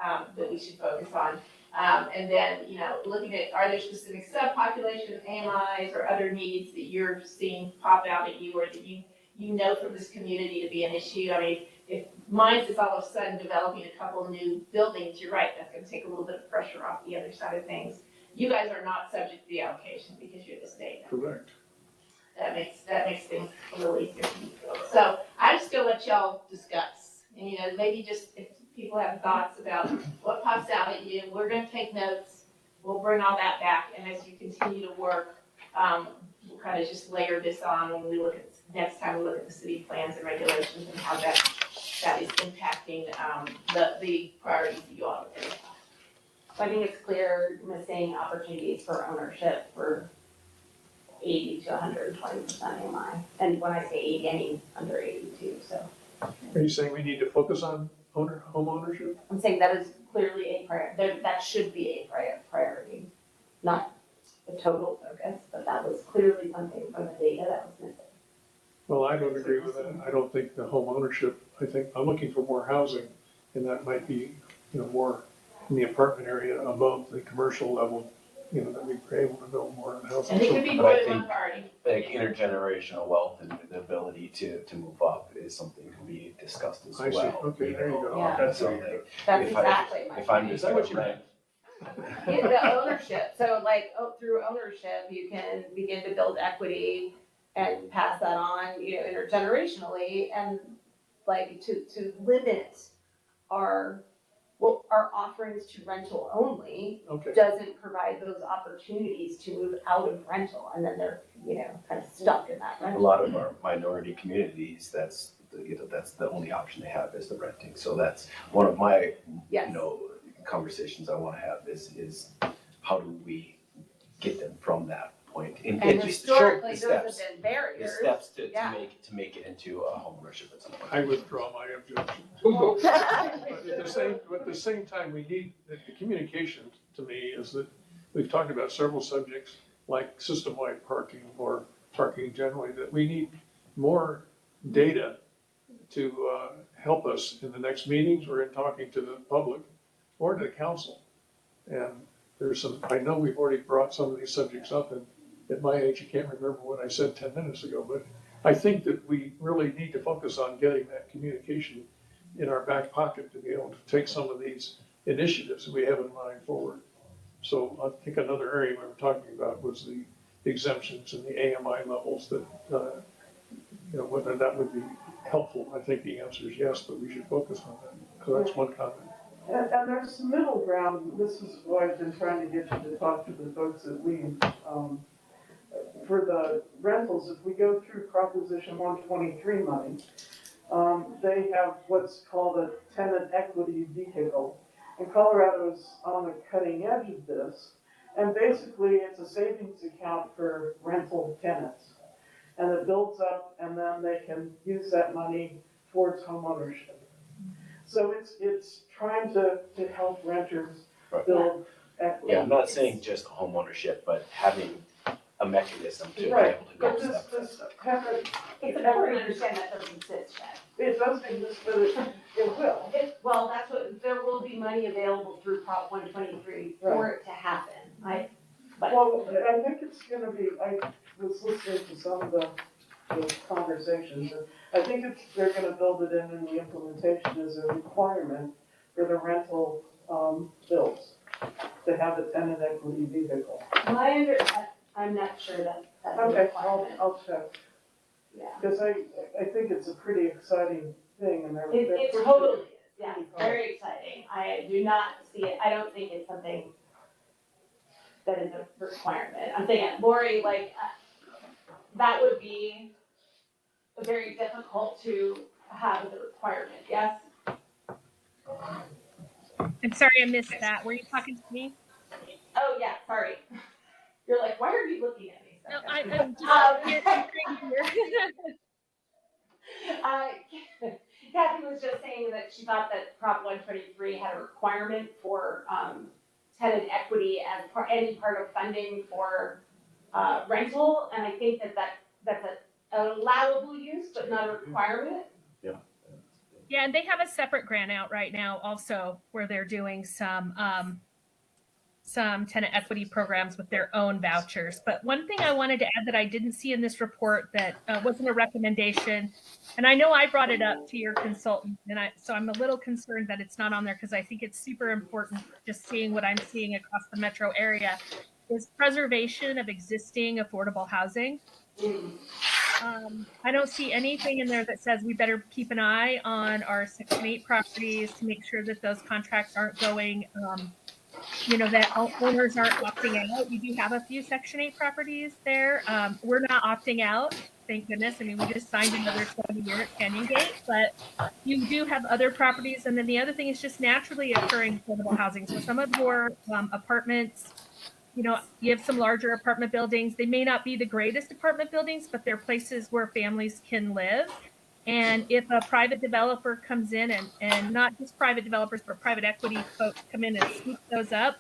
that we should focus on. And then, you know, looking at, are there specific subpopulation AMIs or other needs that you're seeing pop out at you or that you know from this community to be an issue? I mean, if mine's is all of a sudden developing a couple new buildings, you're right, that's gonna take a little bit of pressure off the other side of things. You guys are not subject to the allocation because you're the state. Correct. That makes things a little easier. So I'm just gonna let y'all discuss. And, you know, maybe just if people have thoughts about what pops out at you, we're gonna take notes. We'll bring all that back, and as you continue to work, we'll kind of just layer this on when we look at, next time we look at the city plans and regulations and how that is impacting the priorities that you all have. I think it's clear missing opportunities for ownership for 80 to 120% AMI. And when I say 80, I mean under 82, so. Are you saying we need to focus on home ownership? I'm saying that is clearly a priority, that should be a priority, not a total focus, but that was clearly something from the data that was missing. Well, I don't agree with that. I don't think the home ownership, I think I'm looking for more housing, and that might be, you know, more in the apartment area above the commercial level, you know, that we're able to build more housing. And it could be more than one party. Like intergenerational wealth and the ability to move up is something to be discussed as well. I see, okay, there you go. Yeah. That's So it. like, That's if exactly my if I'm point. just Is that what gonna you rent, The ownership, so like, through ownership, you can begin to build equity and pass that on, you know, intergenerationally, and like to limit our offerings to rental only Okay. doesn't provide those opportunities to move out of rental, and then they're, you know, kind of stuck in that a rental. lot of our minority communities, that's the only option they have is the renting. So that's one of my, Yes. you know, conversations I wanna have is how do we get them from that point? And just short historically, the those have steps, been the barriers. steps to Yeah. make it into a home ownership at some point. I withdraw my objection. But at the same time, we need, the communication to me is that we've talked about several subjects like system-wide parking or parking generally, that we need more data to help us in the next meetings or in talking to the public or to the council. And there's some, I know we've already brought some of these subjects up, and at my age, you can't remember what I said 10 minutes ago, but I think that we really need to focus on getting that communication in our back pocket to be able to take some of these initiatives that we have in mind forward. So I think another area we were talking about was the exemptions and the AMI levels that, whether that would be helpful. I think the answer is yes, but we should focus on that. So that's one comment. And there's some middle ground. This is why I've been trying to get you to talk to the folks that lead. For the rentals, if we go through Proposition 123 money, they have what's called a tenant equity vehicle. And Colorado's on the cutting edge of this. And basically, it's a savings account for rental tenants. And it builds up, and then they can use that money towards homeownership. So it's trying to help renters build equity. Yeah, I'm not saying just homeownership, but having a mechanism to be able Right, to go but step by this step. tenant, It's important to understand that doesn't exist yet. it does exist, but it will. Well, that's what, there will be money available through Prop 123 for it to happen. Well, I think it's gonna be, I was listening to some of the conversations, and I think they're gonna build it in the implementation as a requirement for the rental, bills, to have a tenant equity vehicle. I'm not sure that that's a Okay, requirement. I'll check, Yeah. because I think it's a pretty exciting thing, and they're. It totally is, yeah, it's very exciting. I do not see it, I don't think it's something that is a requirement. I'm thinking, Lori, that would be very difficult to have as a requirement, yes? I'm sorry I missed that. Were you talking to me? Oh, yeah, sorry. You're like, why are you looking at me? No, I'm just here. Kathy was just saying that she thought that Prop 123 had a requirement for tenant equity as any part of funding for rental, and I think that's an allowable use, but not a requirement. Yeah, and they have a separate grant out right now also where they're doing some tenant equity programs with their own vouchers. But one thing I wanted to add that I didn't see in this report that wasn't a recommendation, and I know I brought it up to your consultant, and so I'm a little concerned that it's not on there because I think it's super important just seeing what I'm seeing across the metro area is preservation of existing affordable housing. I don't see anything in there that says we better keep an eye on our Section 8 properties to make sure that those contracts aren't going, that owners aren't opting out. We do have a few Section 8 properties there. We're not opting out, thank goodness. I mean, we just signed another 70-year at Canyon Gate, but you do have other properties. And then the other thing is just naturally occurring affordable housing. So some of your apartments, you have some larger apartment buildings. They may not be the greatest apartment buildings, but they're places where families can live. And if a private developer comes in and not just private developers, but private equity folks come in and scoop those up,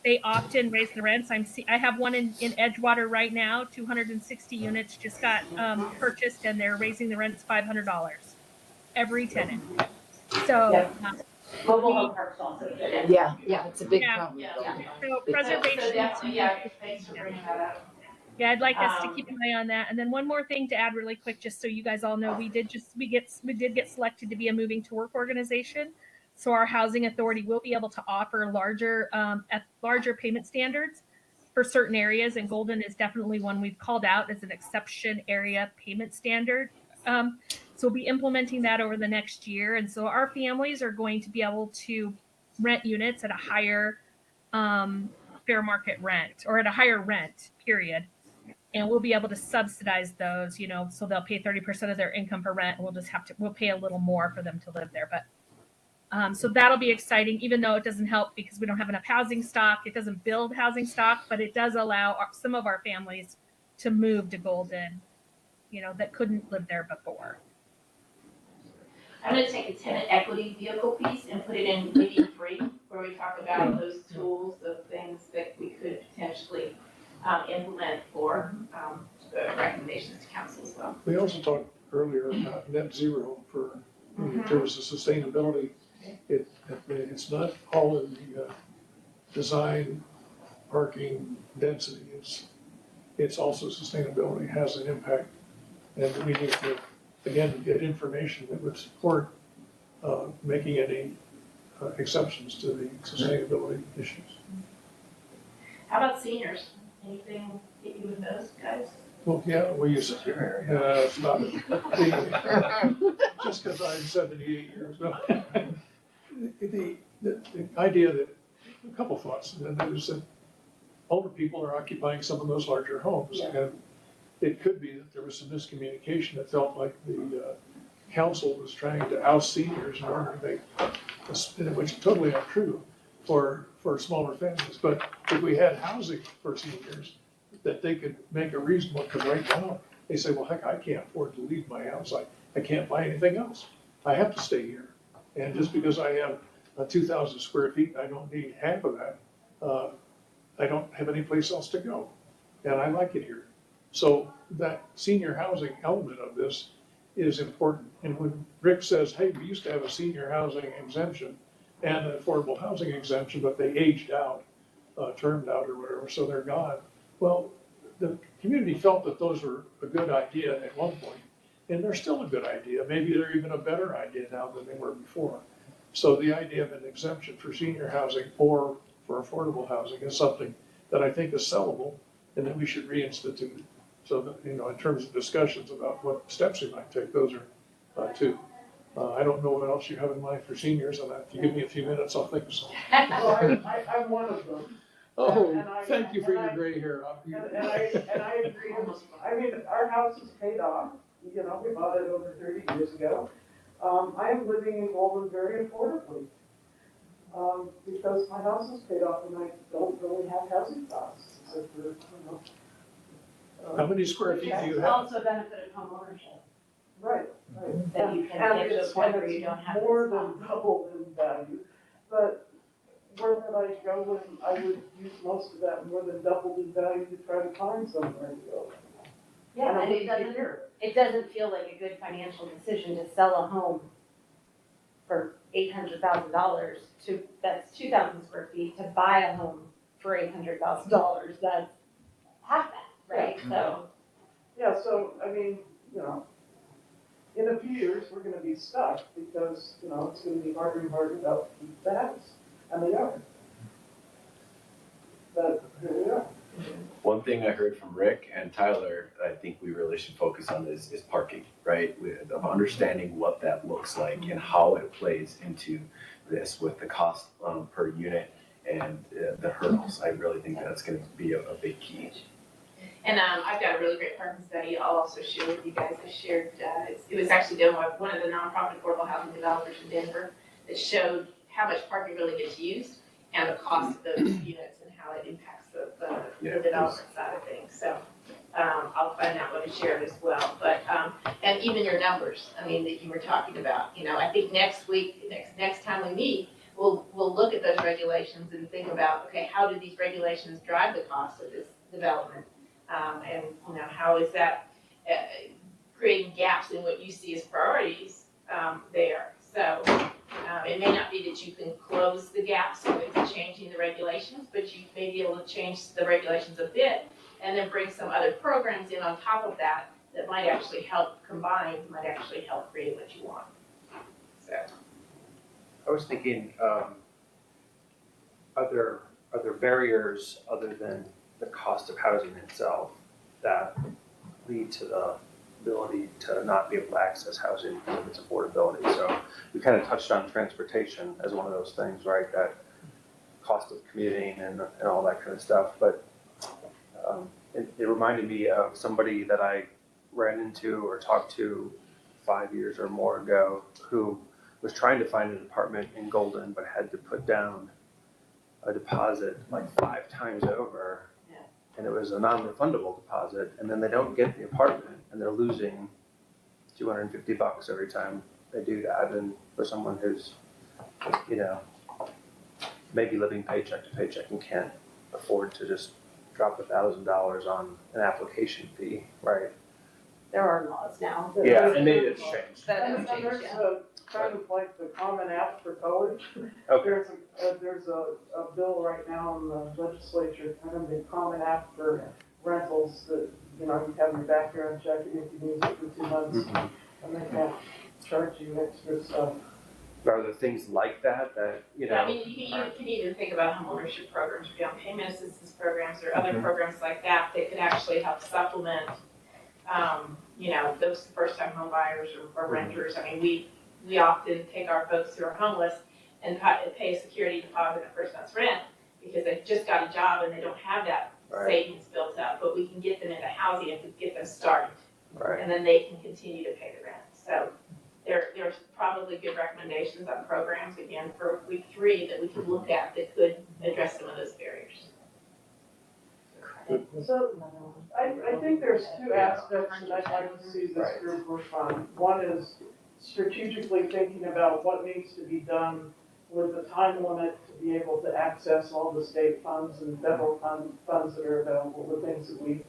they often raise the rents. I have one in Edgewater right now, 260 units just got purchased, and they're raising the rents $500 every tenant. So. Mobile home parks also. Yeah, it's a big Yeah. problem. So preservation. So definitely, thanks for bringing that up. Yeah, I'd like us to keep an eye on that. And then one more thing to add really quick, just so you guys all know, we did get selected to be a moving to work organization. So our housing authority will be able to offer larger payment standards for certain areas. And Golden is definitely one we've called out as an exception area payment standard. So we'll be implementing that over the next year. And so our families are going to be able to rent units at a higher fair market rent or at a higher rent, period. And we'll be able to subsidize those, so they'll pay 30% of their income for rent. And we'll pay a little more for them to live there. But so that'll be exciting, even though it doesn't help because we don't have enough housing stock. It doesn't build housing stock, but it does allow some of our families to move to Golden, that couldn't live there before. I'm gonna take a tenant equity vehicle piece and put it in meeting 3, where we talk about those tools, the things that we could potentially implement for the recommendations to council as well. We also talked earlier about net zero for there was a sustainability, it's not all in the design, parking, density, it's also sustainability has an impact. And we need to, again, get information that would support making any exceptions to the sustainability issues. How about seniors? Anything hit you with those guys? Well, yeah, we use it. Stop it. Just because I'm 78 years old. The idea that, a couple thoughts, and that is that older people are occupying some of those larger homes. Yeah. And it could be that there was some miscommunication. It felt like the council was trying to oust seniors in order to make, which is totally untrue for smaller families. But if we had housing for seniors, that they could make a reasonable, because right now, they say, well, heck, I can't afford to leave my house. I can't buy anything else. I have to stay here. And just because I have 2,000 square feet, I don't need half of that. I don't have any place else to go. And I like it here. So that senior housing element of this is important. And when Rick says, hey, we used to have a senior housing exemption and an affordable housing exemption, but they aged out, termed out or whatever, so they're gone. Well, the community felt that those were a good idea at one point, and they're still a good idea. Maybe they're even a better idea now than they were before. So the idea of an exemption for senior housing or for affordable housing is something that I think is sellable and that we should reinstitute. So that, you know, in terms of discussions about what steps we might take, those are two. I don't know what else you have in mind for seniors, and if you give me a few minutes, I'll think of something. Well, I'm one of them. Oh, And thank you for your gray hair. And I agree. I mean, our house is paid off, you know, we bought it over 30 years ago. I am living in Golden very affordably, because my house is paid off and I don't really have housing costs, except for, you know. How many square feet do you have? Also benefited from ownership. Right, right. That you can And get to a it's- point and where you it's don't have more this than cost. double in value, but where would I go when I would use most of that more than doubled in value to try to find somewhere to go? Yeah, and it doesn't, it doesn't feel like a good financial decision to sell a home for $800,000 to, that's 2,000 square feet, to buy a home for $800,000, that's half that, right? So, Yeah, so, I mean, you know, in a few years, we're gonna be stuck because, you know, it's gonna be harder and harder to keep the house and the yard. But here we are. One thing I heard from Rick and Tyler, I think we really should focus on is parking, right? Of understanding what that looks like and how it plays into this with the cost per unit and the hurdles. I really think that's gonna be a big key. And I've got a really great parking study I'll also share with you guys. I shared, it was actually done by one of the nonprofit affordable housing developers in Denver that showed how much parking really gets used and the cost of those units and how it impacts the development side of things. So I'll find that one and share it as well. But, and even your numbers, I mean, that you were talking about, you know, I think next week, next time we meet, we'll look at those regulations and think about, okay, how do these regulations drive the cost of this development? And, you know, how is that creating gaps in what you see as priorities there? So it may not be that you can close the gaps with changing the regulations, but you may be able to change the regulations a bit and then bring some other programs in on top of that that might actually help combine, might actually help create what you want. So. I was thinking, are there barriers other than the cost of housing itself that lead to the ability to not be able to access housing because of its affordability? So we kind of touched on transportation as one of those things, right? That cost of commuting and all that kind of stuff. But it reminded me of somebody that I ran into or talked to 5 years or more ago who was trying to find an apartment in Golden but had to put down a deposit like 5 times over. And it was a non-refundable deposit, and then they don't get the apartment, and they're losing $250 every time they do that. And for someone who's, you know, maybe living paycheck to paycheck and can't afford to just drop $1,000 on an application fee, right? there are laws now. Yeah, and maybe it's changed. That has And changed, there's yeah. a kind of like the Common App for college. Okay. There's a bill right now in the legislature, kind of the Common App for rentals that, you know, you have your background check if you use it for 2 months. And they can't charge you extra stuff. Are there things like that, you Yeah, I know? mean, you can even think about homeownership programs, or down payment assistance programs, or other programs like that could actually help supplement, you know, those first-time home buyers or renters. I mean, we often take our folks who are homeless and pay a security deposit at first month's rent because they've just got a job and they don't have that savings built up, but we can get them into housing and get them started. Right. And then they can continue to pay the rent. So there's probably good recommendations on programs, again, for week 3 that we can look at that could address some of those barriers. So I think there's 2 aspects that I'd like to see this group work on. One is strategically thinking about what needs to be done with the time limit to be able to access all the state funds and federal funds that are available, the things that we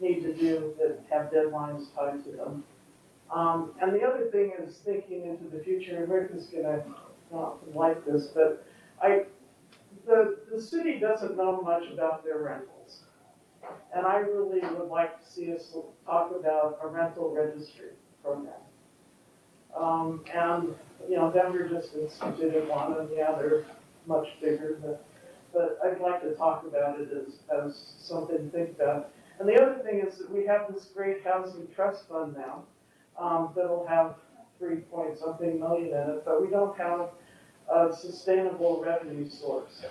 need to do that have deadlines tied to them. And the other thing is thinking into the future, and Rick is gonna not like this, but the city doesn't know much about their rentals. And I really would like to see us talk about a rental registry program. And, you know, Denver just instituted one, and yeah, they're much bigger, but I'd like to talk about it as something to think about. And the other thing is that we have this great housing trust fund now, that'll have 3-point-something million in it, but we don't have a sustainable revenue source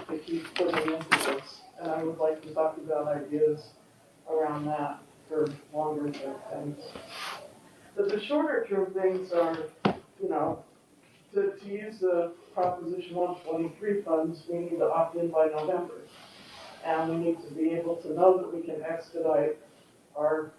to keep putting into this. And I would like to talk about ideas around that for longer term things. But the shorter term things are, you know, to use the Proposition 123 funds, we need to opt in by November. And we need to be able to know that we can expedite our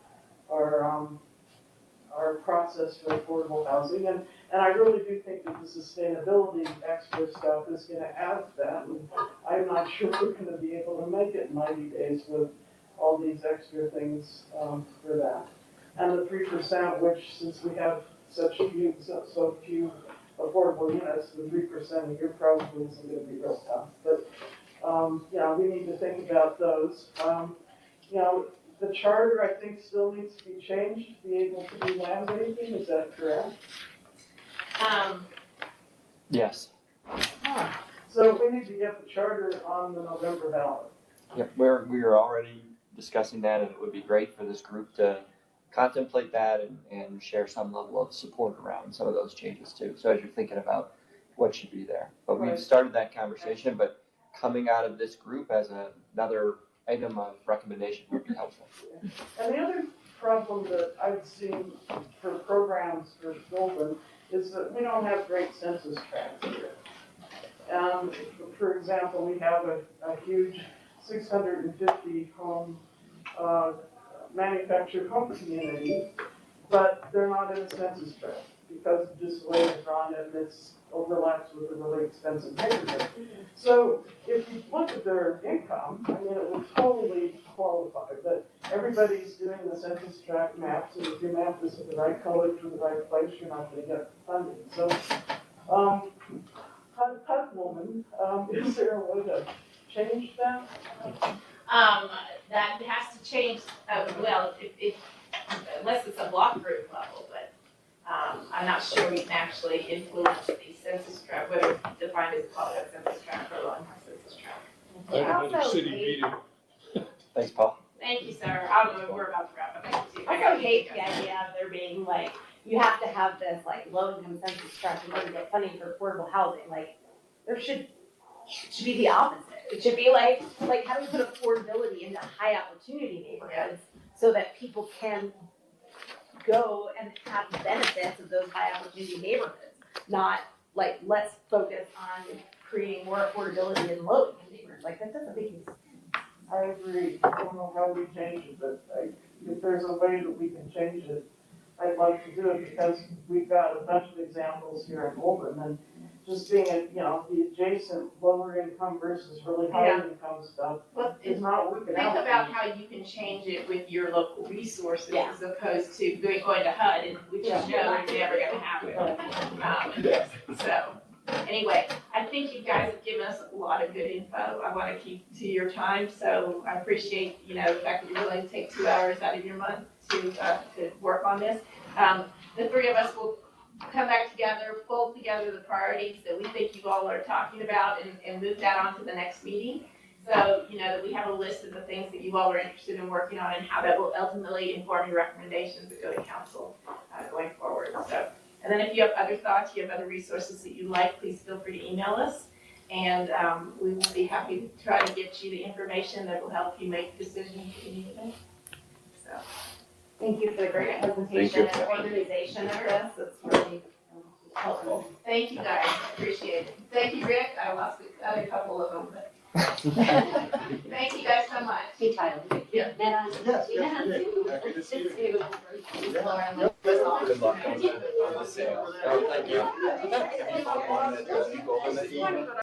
process for affordable housing. And I really do think that the sustainability extra stuff is gonna add to that. And I'm not sure we're gonna be able to make it in 90 days with all these extra things for that. And the 3%, which since we have so few affordable units, the 3% a year probably isn't gonna be real tough. But, you know, we need to think about those. You know, the charter, I think, still needs to be changed to be able to do land banking, is that correct? Yes. So we need to get the charter on the November ballot. Yep, we are already discussing that, and it would be great for this group to contemplate that and share some level of support around some of those changes too. So as you're thinking about what should be there. But we've started that conversation, but coming out of this group as another item of recommendation would be helpful. And the other problem that I've seen for programs for Golden is that we don't have great census tracts here. For example, we have a huge 650 home manufactured home community, but they're not in a census tract because of just the way it's drawn and it's overlaps with a really expensive neighborhood. So if you look at their income, I mean, it would totally qualify, but everybody's doing the census tract maps, and if your map isn't the right color to the right place, you're not gonna get funding. So, HUD woman, is there a way to change that? That has to change, well, if unless it's a block group level, but I'm not sure we can actually influence the census tract, whether it's defined as a qualified census tract or long census tract. I had a city meeting. Thanks, Paul. Thank you, sir. We're about to wrap up. I also hate the idea of there being like, you have to have this like low income census tract in order to get funding for affordable housing. Like, there should be the opposite. It should be like how do we put affordability into high opportunity neighborhoods so that people can go and have the benefits of those high opportunity neighborhoods, not like let's focus on creating more affordability in low income neighborhoods. Like that doesn't make any sense. I agree. I don't know how we change it, but if there's a way that we can change it, I'd like to do it because we've got a bunch of examples here in Golden, and just being a, you know, the adjacent lower income versus really high income stuff Well, is not working think out. about how you can change it with your local resources Yeah. as opposed to going to HUD, and which you know is never gonna happen. So, anyway, I think you guys have given us a lot of good info. I wanna keep to your time, so I appreciate, you know, the fact that you're willing to take 2 hours out of your month to work on this. The three of us will come back together, pull together the priorities that we think you all are talking about and move that on to the next meeting. So, you know, that we have a list of the things that you all are interested in working on and how that will ultimately inform your recommendations that go to council going forward. So, and then if you have other thoughts, you have other resources that you like, please feel free to email us. And we will be happy to try to get you the information that will help you make decisions that you need to make. So. Thank you for the great presentation and organization of this, it's really helpful. Thank you guys, appreciate it. Thank you, Rick, I lost a couple of them, but. Thank you guys so much. Hey, Tyler. Yeah. Yes, Happy to see you. Good luck on the sale. Thank you.